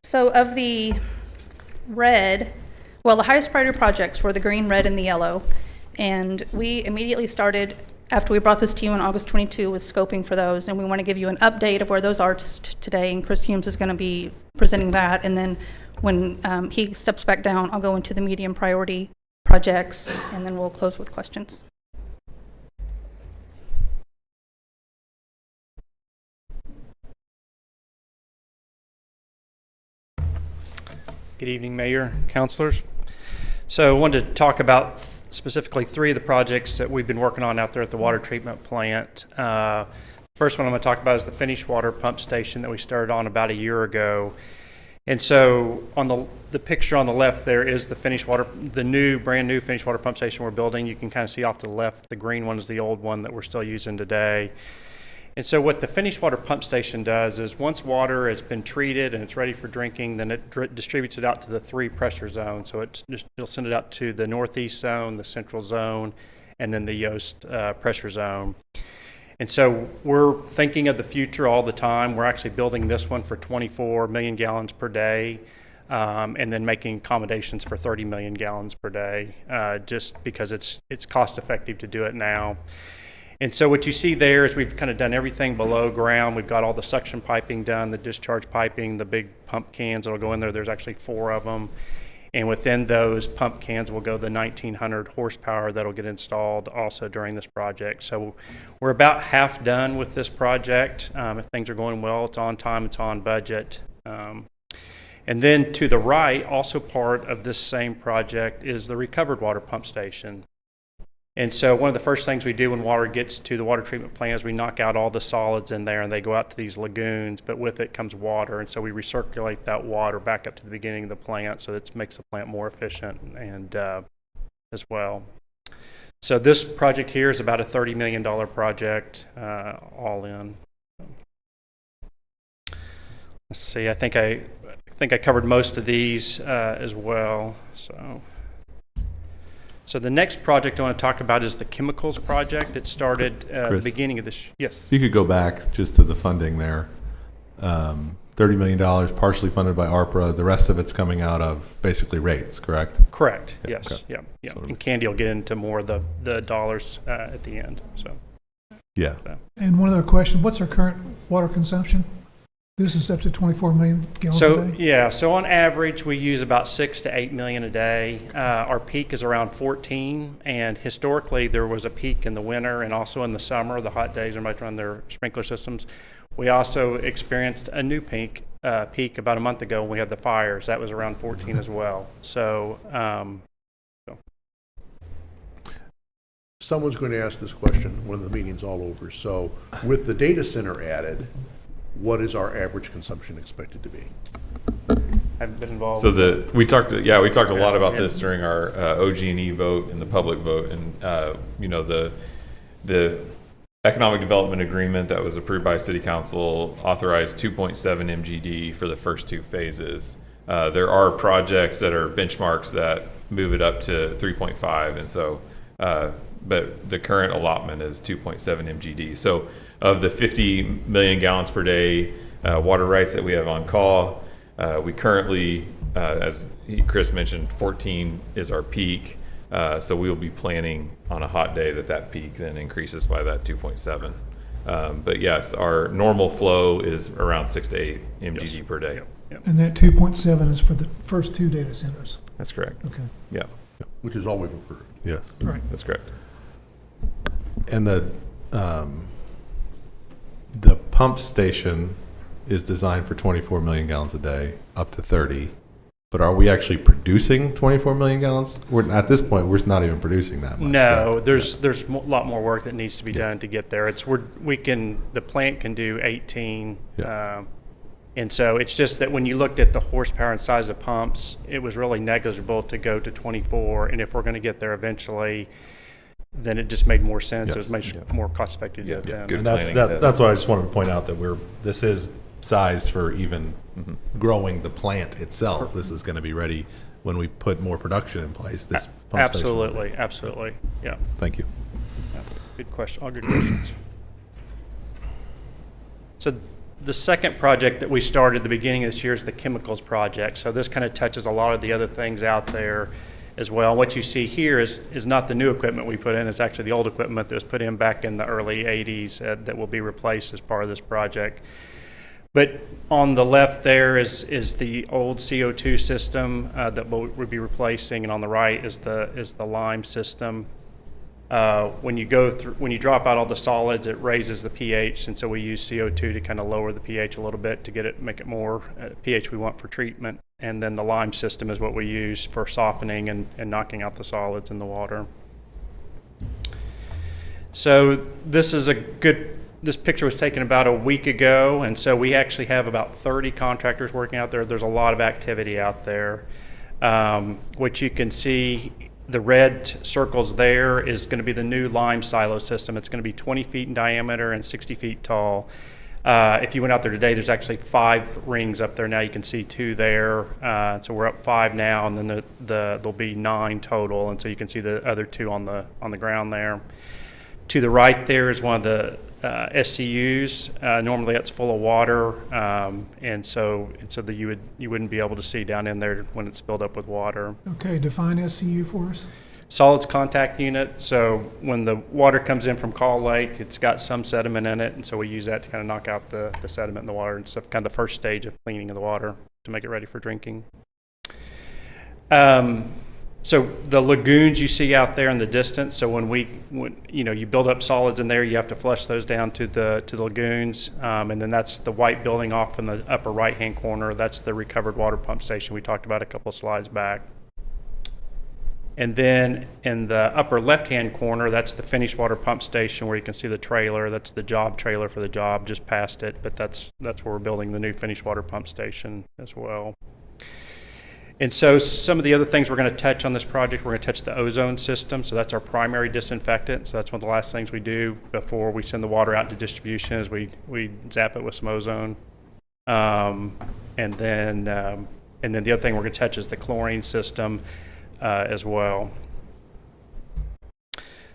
Speaker 14: So of the red, well, the highest priority projects were the green, red, and the yellow. And we immediately started, after we brought this to you on August 22, with scoping for those. And we want to give you an update of where those are today. And Chris Humes is going to be presenting that. And then when he steps back down, I'll go into the medium priority projects, and then we'll close with questions.
Speaker 15: Good evening, Mayor, councilors. So I wanted to talk about specifically 3 of the projects that we've been working on out there at the water treatment plant. First one I'm going to talk about is the finished water pump station that we started on about a year ago. And so on the picture on the left there is the brand new finished water pump station we're building. You can kind of see off to the left, the green one is the old one that we're still using today. And so what the finished water pump station does is once water has been treated and it's ready for drinking, then it distributes it out to the 3 pressure zones. So it'll send it out to the northeast zone, the central zone, and then the Yoast pressure zone. And so we're thinking of the future all the time. We're actually building this one for 24 million gallons per day, and then making accommodations for 30 million gallons per day, just because it's cost effective to do it now. And so what you see there is we've kind of done everything below ground. We've got all the suction piping done, the discharge piping, the big pump cans that'll go in there. There's actually 4 of them. And within those pump cans will go the 1,900 horsepower that'll get installed also during this project. So we're about half done with this project. If things are going well, it's on time, it's on budget. And then to the right, also part of this same project, is the recovered water pump station. And so one of the first things we do when water gets to the water treatment plant is we knock out all the solids in there, and they go out to these lagoons, but with it comes water. And so we recirculate that water back up to the beginning of the plant, so it makes the plant more efficient and as well. So this project here is about a $30 million project all in. Let's see, I think I covered most of these as well. So the next project I want to talk about is the chemicals project. It started at the beginning of this. Yes.
Speaker 1: If you could go back just to the funding there. $30 million, partially funded by ARPA. The rest of it's coming out of basically rates, correct?
Speaker 15: Correct.
Speaker 1: Yeah,
Speaker 15: Yes.
Speaker 1: okay.
Speaker 15: Yeah. And Candy will get into more of the dollars at the end. So.
Speaker 1: Yeah.
Speaker 3: And one other question, what's our current water consumption? This is up to 24 million gallons a day?
Speaker 15: Yeah, so on average, we use about 6 to 8 million a day. Our peak is around 14, and historically, there was a peak in the winter and also in the summer, the hot days, everybody's running their sprinkler systems. We also experienced a new peak about a month ago when we had the fires. That was around 14 as well. So,
Speaker 4: Someone's going to ask this question when the meeting's all over. So with the data center added, what is our average consumption expected to be?
Speaker 15: I've been involved.
Speaker 13: So we talked a lot about this during our OG&E vote and the public vote, and the economic development agreement that was approved by City Council authorized 2.7 MGD for the first 2 phases. There are projects that are benchmarks that move it up to 3.5, and so but the current allotment is 2.7 MGD. So of the 50 million gallons per day water rights that we have on call, we currently, as Chris mentioned, 14 is our peak. So we will be planning on a hot day that peak then increases by that 2.7. But yes, our normal flow is around 6 to 8 MGD per day.
Speaker 15: Yep.
Speaker 3: And that 2.7 is for the first 2 data centers?
Speaker 13: That's correct.
Speaker 3: Okay.
Speaker 13: Yeah.
Speaker 4: Which is all we've approved.
Speaker 1: Yes.
Speaker 3: Right.
Speaker 13: That's correct.
Speaker 1: And the pump station is designed for 24 million gallons a day, up to 30. But are we actually producing 24 million gallons? At this point, we're not even producing that much.
Speaker 15: No,
Speaker 1: correct?
Speaker 15: there's a lot more work that needs to be done to get there. The plant can do 18. And so it's just that when you looked at the horsepower and size of pumps, it was really negligible to go to 24. And if we're going to get there eventually, then it just made more sense.
Speaker 1: Yes.
Speaker 15: It was much more cost effective to do it then.
Speaker 12: Good
Speaker 1: And that's
Speaker 12: planning.
Speaker 1: that's why I just wanted to point out that this is sized for even growing the plant itself. This is going to be ready when we put more production in place. This pump station will be.
Speaker 15: Absolutely. Yeah.
Speaker 1: Thank you.
Speaker 15: Yeah. Good question. All good questions. So the second project that we started at the beginning of this year is the chemicals project. So this kind of touches a lot of the other things out there as well. What you see here is not the new equipment we put in. It's actually the old equipment that was put in back in the early 80s that will be replaced as part of this project. But on the left there is the old CO2 system that we'll be replacing, and on the right is the lime system. When you drop out all the solids, it raises the pH, and so we use CO2 to kind of lower the pH a little bit to make it more pH we want for treatment. And then the lime system is what we use for softening and knocking out the solids in the water. So this picture was taken about a week ago, and so we actually have about 30 contractors working out there. There's a lot of activity out there. What you can see, the red circles there is going to be the new lime silo system. It's going to be 20 feet in diameter and 60 feet tall. If you went out there today, there's actually 5 rings up there now. You can see 2 there. So we're up 5 now, and then there'll be 9 total, and so you can see the other 2 on the ground there. To the right there is one of the SCUs. Normally that's full of water, and so that you wouldn't be able to see down in there when it's filled up with water.
Speaker 3: Okay, define SCU for us.
Speaker 15: Solids contact unit. So when the water comes in from Call Lake, it's got some sediment in it, and so we use that to kind of knock out the sediment in the water. And so kind of the first stage of cleaning of the water to make it ready for drinking. So the lagoons you see out there in the distance. So when you build up solids in there, you have to flush those down to the lagoons, and then that's the white building off in the upper right-hand corner. That's the recovered water pump station we talked about a couple of slides back. And then in the upper left-hand corner, that's the finished water pump station where you can see the trailer. That's the job trailer for the job, just past it. But that's where we're building the new finished water pump station as well. And so some of the other things we're going to touch on this project, we're going to touch the ozone system. So that's our primary disinfectant. So that's one of the last things we do before we send the water out to distribution is we zap it with some ozone. And then the other thing we're going to touch is the chlorine system as well.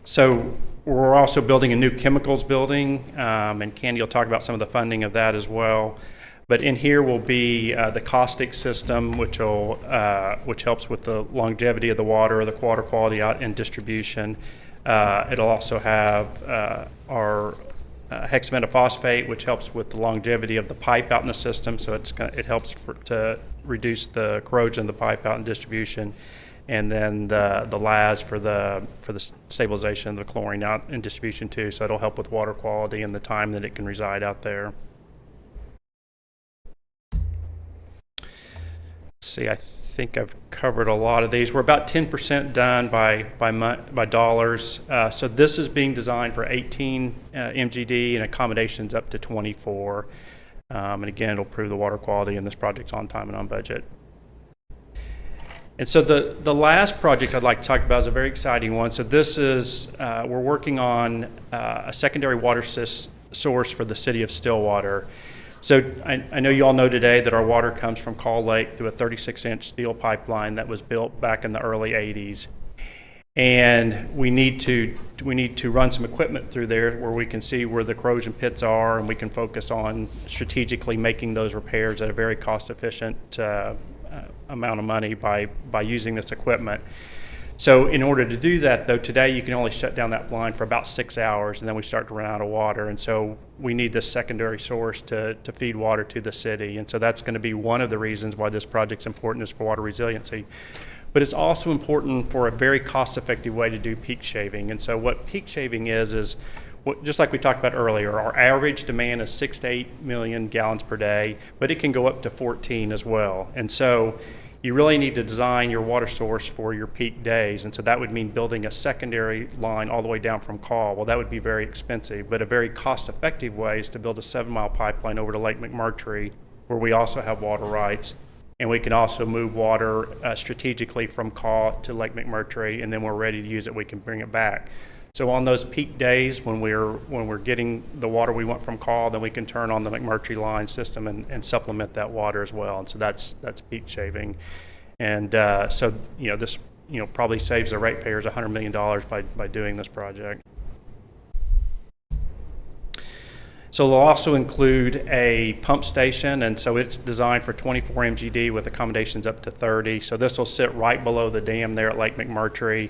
Speaker 15: So we're also building a new chemicals building, and Candy will talk about some of the funding of that as well. But in here will be the caustic system, which helps with the longevity of the water quality out in distribution. It'll also have our hexametaphosphate, which helps with the longevity of the pipe out in the system. So it helps to reduce the corrosion of the pipe out in distribution. And then the LAS for the stabilization of the chlorine out in distribution too. So it'll help with water quality and the time that it can reside out there. See, I think I've covered a lot of these. We're about 10% done by dollars. So this is being designed for 18 MGD and accommodations up to 24. And again, it'll improve the water quality, and this project's on time and on budget. And so the last project I'd like to talk about is a very exciting one. So this is, we're working on a secondary water source for the city of Stillwater. So I know you all know today that our water comes from Call Lake through a 36-inch steel pipeline that was built back in the early 80s. And we need to run some equipment through there where we can see where the corrosion pits are, and we can focus on strategically making those repairs at a very cost-efficient amount of money by using this equipment. So in order to do that, though, today you can only shut down that line for about 6 hours, and then we start to run out of water. And so we need this secondary source to feed water to the city. And so that's going to be one of the reasons why this project's important, is for water resiliency. But it's also important for a very cost-effective way to do peak shaving. And so what peak shaving is just like we talked about earlier, our average demand is 6 to 8 million gallons per day, but it can go up to 14 as well. And so you really need to design your water source for your peak days. And so that would mean building a secondary line all the way down from Call. Well, that would be very expensive, but a very cost-effective way is to build a 7-mile pipeline over to Lake McMurtry, where we also have water rights. And we can also move water strategically from Call to Lake McMurtry, and then we're ready to use it, we can bring it back. So on those peak days when we're getting the water we want from Call, then we can turn on the McMurtry line system and supplement that water as well. And so that's peak shaving. And so this probably saves the ratepayers $100 million by doing this project. So it'll also include a pump station, and so it's designed for 24 MGD with accommodations up to 30. So this will sit right below the dam there at Lake McMurtry.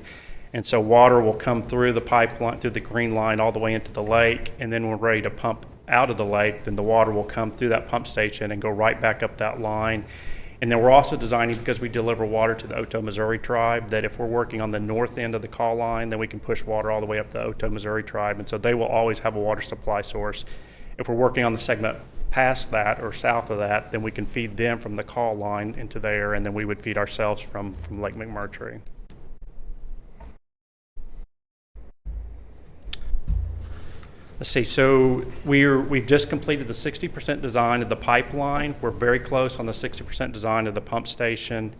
Speaker 15: And so water will come through the pipeline, through the green line, all the way into the lake. And then when we're ready to pump out of the lake, then the water will come through that pump station and go right back up that line. And then we're also designing, because we deliver water to the Otoe, Missouri tribe, that if we're working on the north end of the Call line, then we can push water all the way up the Otoe, Missouri tribe. And so they will always have a water supply source. If we're working on the segment past that or south of that, then we can feed them from the Call line into there, and then we would feed ourselves from Lake McMurtry. Let's see, so we've just completed the 60% design of the pipeline. We're very close on the 60% design of the pump station.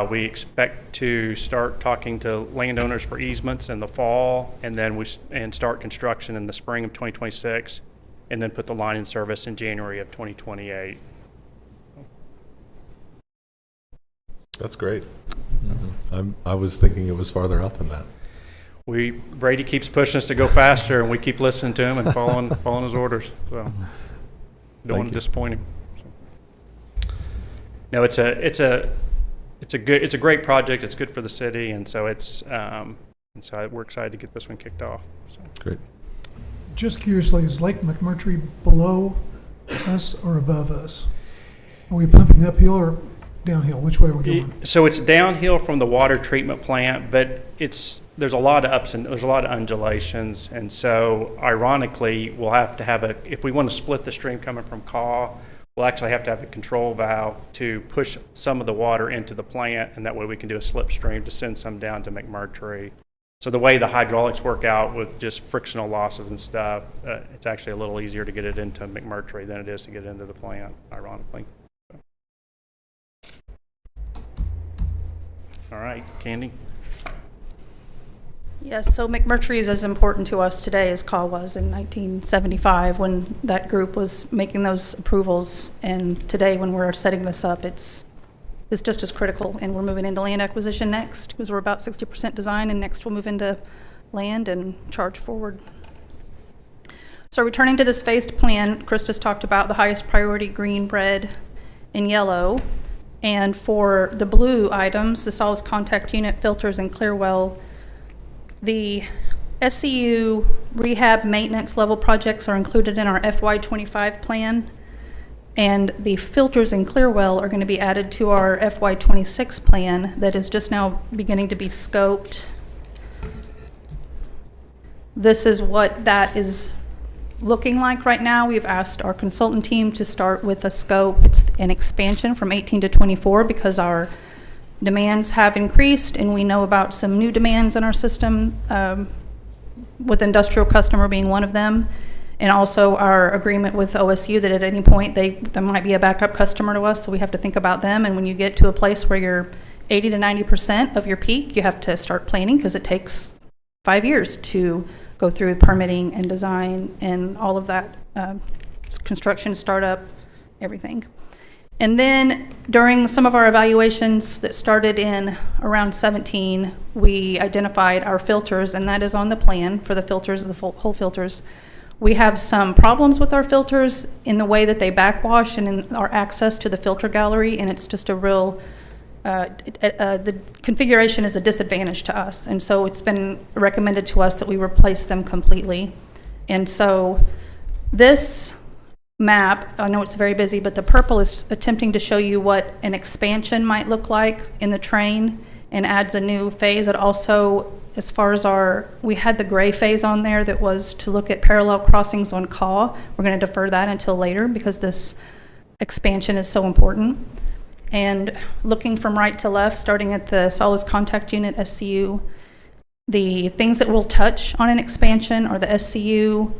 Speaker 15: We expect to start talking to landowners for easements in the fall, and then start construction in the spring of 2026, and then put the line in service in January of 2028.
Speaker 1: That's great. I was thinking it was farther out than that.
Speaker 15: Brady keeps pushing us to go faster, and we keep listening to him and following his orders. So don't want to disappoint him. So. No, it's a great project. It's good for the city, and so we're excited to get this one kicked off. So.
Speaker 1: Great.
Speaker 3: Just curiously, is Lake McMurtry below us or above us? Are we pumping uphill or downhill? Which way are we going?
Speaker 15: So it's downhill from the water treatment plant, but there's a lot of ups and there's a lot of undulations, and so ironically, we'll have to have if we want to split the stream coming from Caw, we'll actually have to have a control valve to push some of the water into the plant, and that way we can do a slip stream to send some down to McMurtry. So the way the hydraulics work out with just frictional losses and stuff, it's actually a little easier to get it into McMurtry than it is to get it into the plant, ironically. All right, Candy.
Speaker 14: Yes, so McMurtry is as important to us today as Caw was in 1975 when that group was making those approvals. And today when we're setting this up, it's just as critical. And we're moving into land acquisition next because we're about 60% design, and next we'll move into land and charge forward. So returning to this phased plan, Krista's talked about the highest priority green, red, and yellow. And for the blue items, the solids contact unit, filters, and clear well, the SCU rehab maintenance level projects are included in our FY25 plan, and the filters and clear well are going to be added to our FY26 plan that is just now beginning to be scoped. This is what that is looking like right now. We've asked our consultant team to start with a scope. It's an expansion from 18 to 24 because our demands have increased, and we know about some new demands in our system, with industrial customer being one of them, and also our agreement with OSU that at any point there might be a backup customer to us, so we have to think about them. And when you get to a place where you're 80 to 90% of your peak, you have to start planning because it takes 5 years to go through permitting and design and all of that, construction, startup, everything. And then during some of our evaluations that started in around 17, we identified our filters, and that is on the plan for the filters, the whole filters. We have some problems with our filters in the way that they backwash and in our access to the filter gallery, and it's just a real, the configuration is a disadvantage to us. And so it's been recommended to us that we replace them completely. And so this map, I know it's very busy, but the purple is attempting to show you what an expansion might look like in the train and adds a new phase. It also, as far as we had the gray phase on there that was to look at parallel crossings on Caw. We're going to defer that until later because this expansion is so important. And looking from right to left, starting at the solids contact unit, SCU, the things that we'll touch on an expansion are the SCU,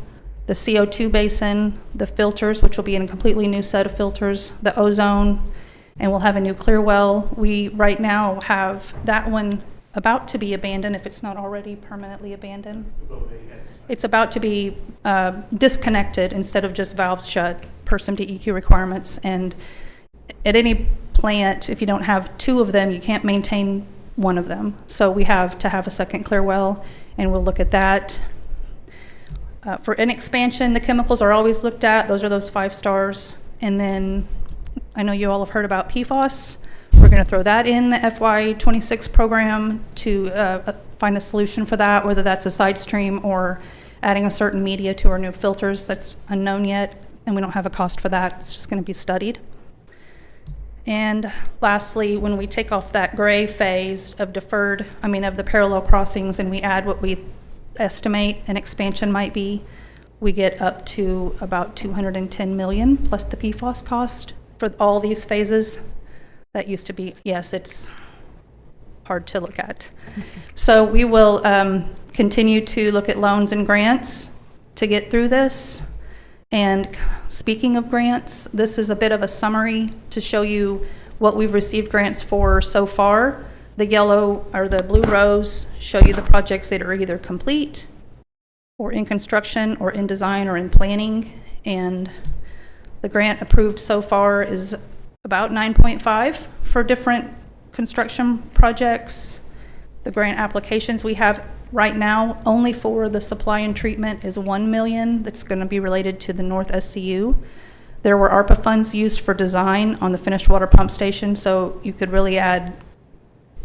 Speaker 14: the CO2 basin, the filters, which will be in a completely new set of filters, the ozone, and we'll have a new clear well. We right now have that one about to be abandoned, if it's not already permanently abandoned. It's about to be disconnected instead of just valves shut per some DEQ requirements. And at any plant, if you don't have two of them, you can't maintain one of them. So we have to have a second clear well, and we'll look at that. For an expansion, the chemicals are always looked at. Those are those 5 stars. And then I know you all have heard about PFAS. We're going to throw that in the FY26 program to find a solution for that, whether that's a side stream or adding a certain media to our new filters. That's unknown yet, and we don't have a cost for that. It's just going to be studied. And lastly, when we take off that gray phase of of the parallel crossings, and we add what we estimate an expansion might be, we get up to about 210 million plus the PFAS cost for all these phases. That used to be, yes, it's hard to look at. So we will continue to look at loans and grants to get through this. And speaking of grants, this is a bit of a summary to show you what we've received grants for so far. The yellow or the blue rows show you the projects that are either complete or in construction or in design or in planning. And the grant approved so far is about 9.5 for different construction projects. The grant applications we have right now only for the supply and treatment is 1 million. That's going to be related to the North SCU. There were ARPA funds used for design on the finished water pump station, so you could really add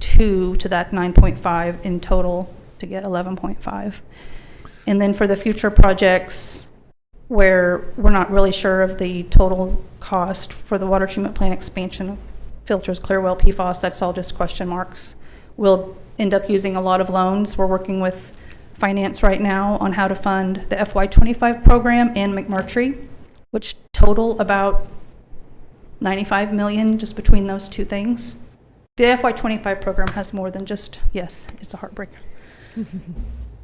Speaker 14: 2 to that 9.5 in total to get 11.5. And then for the future projects where we're not really sure of the total cost for the water treatment plant expansion, filters, clear well, PFAS, that's all just question marks. We'll end up using a lot of loans. We're working with finance right now on how to fund the FY25 program and McMurtry, which total about 95 million just between those two things. The FY25 program has more than just, yes, it's a heartbreaker.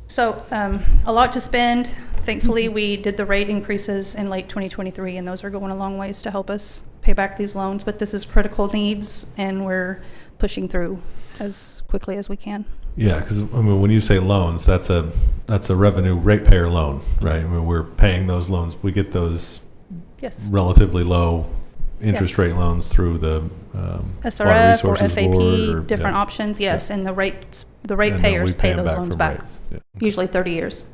Speaker 14: So a lot to spend. Thankfully, we did the rate increases in late 2023, and those are going a long ways to help us pay back these loans. But this is critical needs, and we're pushing through as quickly as we can.
Speaker 1: Yeah, because when you say loans, that's a revenue ratepayer loan, right? We're paying those loans. We get those relatively low interest rate loans through the
Speaker 14: SRF or FAP, different options, and the ratepayers pay those loans back, usually 30 years.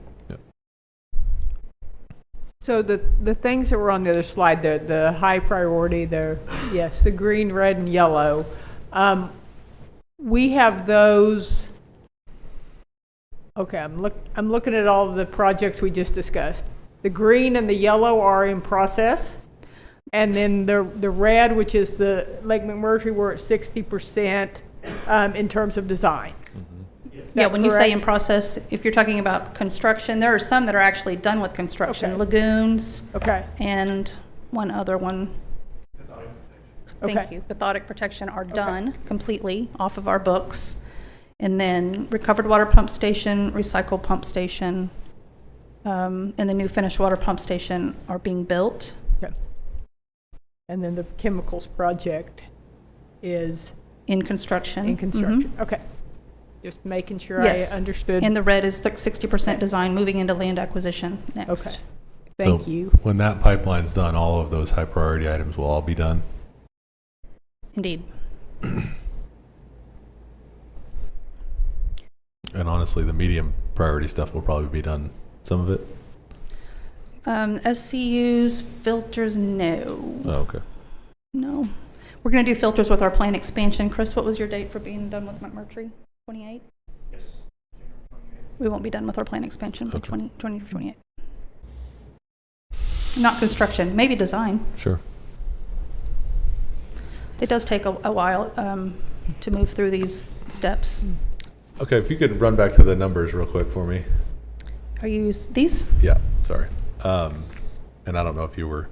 Speaker 7: So the things that were on the other slide, the high priority, the green, red, and yellow, we have those. Okay, I'm looking at all of the projects we just discussed. The green and the yellow are in process, and then the red, which is the Lake McMurtry, we're at 60% in terms of design.
Speaker 14: Yeah, when you say in process, if you're talking about construction, there are some that are actually done with construction. Lagoons. And one other one. Thank you. Cathodic protection are done completely off of our books. And then recovered water pump station, recycled pump station, and the new finished water pump station are being built.
Speaker 7: And then the chemicals project is
Speaker 14: in construction.
Speaker 7: Okay. Just making sure I understood.
Speaker 14: And the red is 60% design, moving into land acquisition next.
Speaker 7: Okay. Thank you.
Speaker 1: When that pipeline's done, all of those high priority items will all be done?
Speaker 14: Indeed.
Speaker 1: And honestly, the medium priority stuff will probably be done, some of it?
Speaker 14: SCUs, filters, no.
Speaker 1: Oh, okay.
Speaker 14: No. We're going to do filters with our plant expansion. Chris, what was your date for being done with McMurtry? 28?
Speaker 15: Yes.
Speaker 14: We won't be done with our plant expansion for 20 to 28. Not construction, maybe design.
Speaker 1: Sure.
Speaker 14: It does take a while to move through these steps.
Speaker 1: Okay, if you could run back to the numbers real quick for me.
Speaker 14: Are you these?
Speaker 1: Yeah, sorry. And I don't know if you were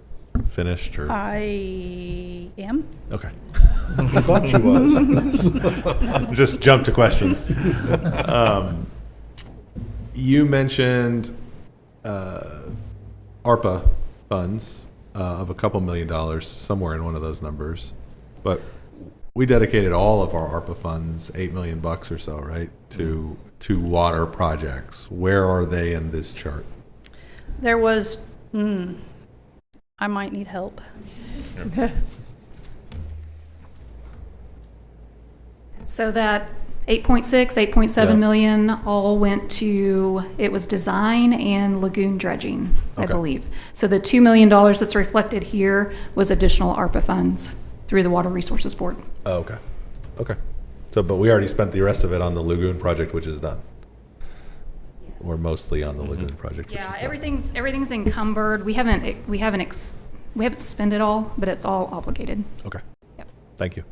Speaker 1: finished or?
Speaker 14: I am.
Speaker 1: Okay.
Speaker 4: I thought she was.
Speaker 1: Just jump to questions. You mentioned ARPA funds of a couple $1 million, somewhere in one of those numbers, but we dedicated all of our ARPA funds, $8 million or so, right, to water projects. Where are they in this chart?
Speaker 14: There was, I might need help.
Speaker 11: So that 8.7
Speaker 1: Yeah.
Speaker 11: million all went to, it was design and lagoon dredging, I
Speaker 1: Okay.
Speaker 11: believe. So the $2 million that's reflected here was additional ARPA funds through the Water Resources Board.
Speaker 1: Oh, okay. Okay. So, but we already spent the rest of it on the lagoon project, which is done. Or mostly on the lagoon project, which is
Speaker 11: Yeah,
Speaker 1: done.
Speaker 11: everything's encumbered. We haven't spent it all, but it's all obligated.
Speaker 1: Okay.
Speaker 11: Yep.
Speaker 1: Thank you.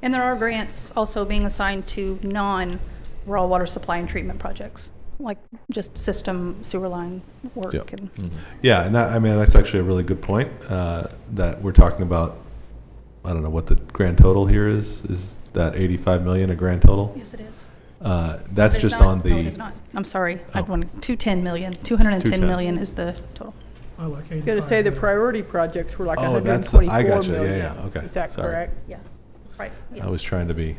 Speaker 14: And there are grants also being assigned to non-raw water supply and treatment projects, like just system sewer line work.
Speaker 1: Yep.
Speaker 14: And
Speaker 1: Yeah, and that, I mean, that's actually a really good point, that we're talking about. I don't know what the grand total here is. Is that 85 million a grand total?
Speaker 14: yes, it is.
Speaker 1: That's
Speaker 14: It's
Speaker 1: just
Speaker 14: not-
Speaker 1: on the.
Speaker 14: No, it is not. I'm sorry.
Speaker 1: Oh.
Speaker 14: I'd want 210 million. 210
Speaker 1: 210.
Speaker 14: million is the total.
Speaker 3: I like 85.
Speaker 7: Going to say the
Speaker 3: million.
Speaker 7: priority projects were like
Speaker 1: Oh, that's
Speaker 7: 124
Speaker 1: I gotcha.
Speaker 7: million.
Speaker 1: Yeah, yeah. Okay.
Speaker 7: Is that
Speaker 1: Sorry.
Speaker 7: correct?
Speaker 14: Yeah. Right. Yes.
Speaker 1: I was trying to be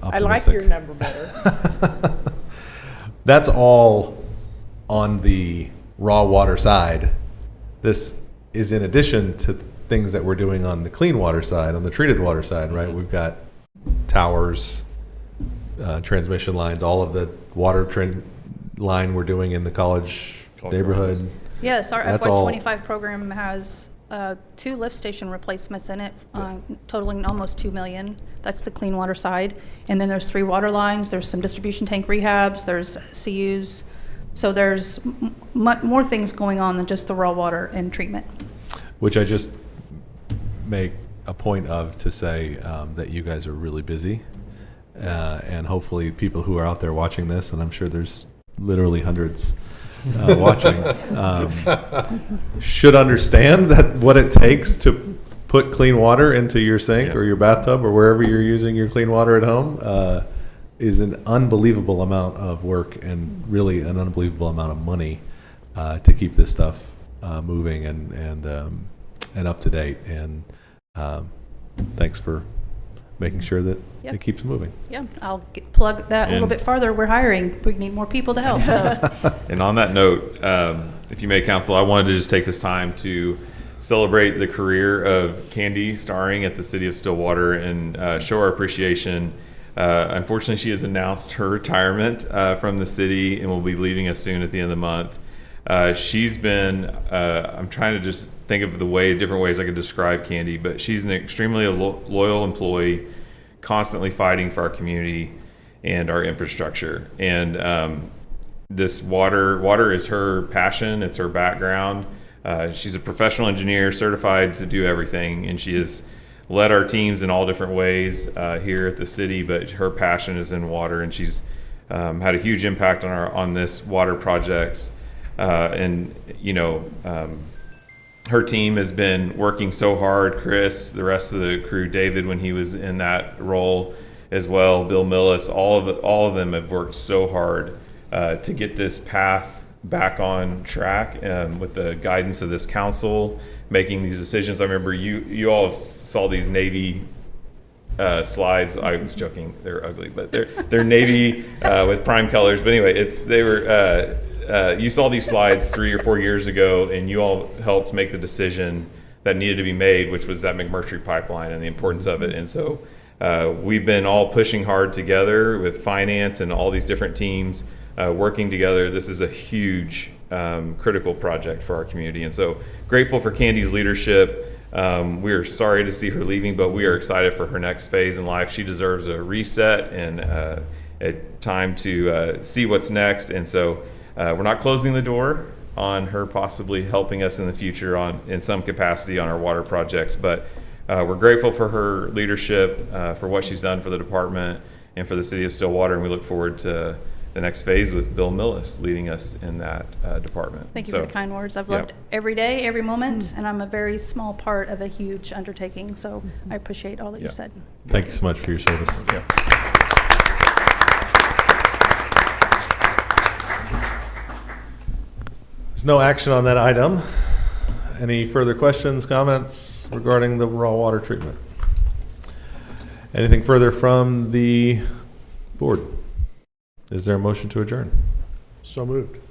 Speaker 7: I like
Speaker 1: optimistic.
Speaker 7: your number better.
Speaker 1: That's all on the raw water side. This is in addition to things that we're doing on the clean water side, on the treated water side, right? We've got towers, transmission lines, all of the water line we're doing in the college neighborhood.
Speaker 14: Yes, our
Speaker 1: That's all-
Speaker 14: FY25 program has 2 lift station replacements in it, totaling almost 2 million. That's the clean water side. And then there's 3 water lines, there's some distribution tank rehabs, there's CUs. So there's more things going on than just the raw water and treatment.
Speaker 1: Which I just make a point of to say that you guys are really busy. And hopefully people who are out there watching this, and I'm sure there's literally hundreds watching, should understand that what it takes to put clean water into your sink or your bathtub or wherever you're using your clean water at home is an unbelievable amount of work and really an unbelievable amount of money to keep this stuff moving and up to date. And thanks for making sure that
Speaker 14: Yep.
Speaker 1: it keeps moving.
Speaker 14: Yeah, I'll plug that a little
Speaker 13: And-
Speaker 14: bit farther. We're hiring. We need more people to help, so.
Speaker 13: And on that note, if you may, council, I wanted to just take this time to celebrate the career of Candy Starring at the City of Stillwater and show our appreciation. Unfortunately, she has announced her retirement from the city and will be leaving us soon at the end of the month. She's been, I'm trying to just think of different ways I could describe Candy, but she's an extremely loyal employee, constantly fighting for our community and our infrastructure. And this water is her passion, it's her background. She's a professional engineer, certified to do everything, and she has led our teams in all different ways here at the city, but her passion is in water, and she's had a huge impact on this water projects. And you know, her team has been working so hard. Chris, the rest of the crew, David, when he was in that role as well, Bill Millis, all of them have worked so hard to get this path back on track with the guidance of this council, making these decisions. I remember you all saw these Navy slides. I was joking; they're ugly, but they're Navy with prime colors. But anyway, you saw these slides 3 or 4 years ago, and you all helped make the decision that needed to be made, which was that McMurtry pipeline and the importance of it. And so we've been all pushing hard together with finance and all these different teams working together. This is a huge, critical project for our community. And so grateful for Candy's leadership. We are sorry to see her leaving, but we are excited for her next phase in life. She deserves a reset and a time to see what's next. And so we're not closing the door on her possibly helping us in the future in some capacity on our water projects, but we're grateful for her leadership, for what she's done for the department and for the city of Stillwater, and we look forward to the next phase with Bill Millis leading us in that department.
Speaker 14: Thank you
Speaker 13: So,
Speaker 14: for the kind words. I've
Speaker 13: yeah.
Speaker 14: loved every day, every moment, and I'm a very small part of a huge undertaking, so I appreciate all that
Speaker 13: Yeah.
Speaker 14: you've said.
Speaker 1: Thank you so much for your service.
Speaker 13: Yeah.
Speaker 1: There's no action on that item. Any further questions, comments regarding the raw water treatment? Anything further from the board? Is there a motion to adjourn?
Speaker 4: So moved.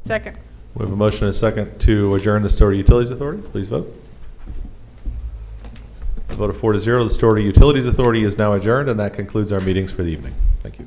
Speaker 7: Second.
Speaker 1: We have a motion and a second to adjourn the Stillwater Utilities Authority. Please vote. A vote of 4-0. The Stillwater Utilities Authority is now adjourned, and that concludes our meetings for the evening. Thank you.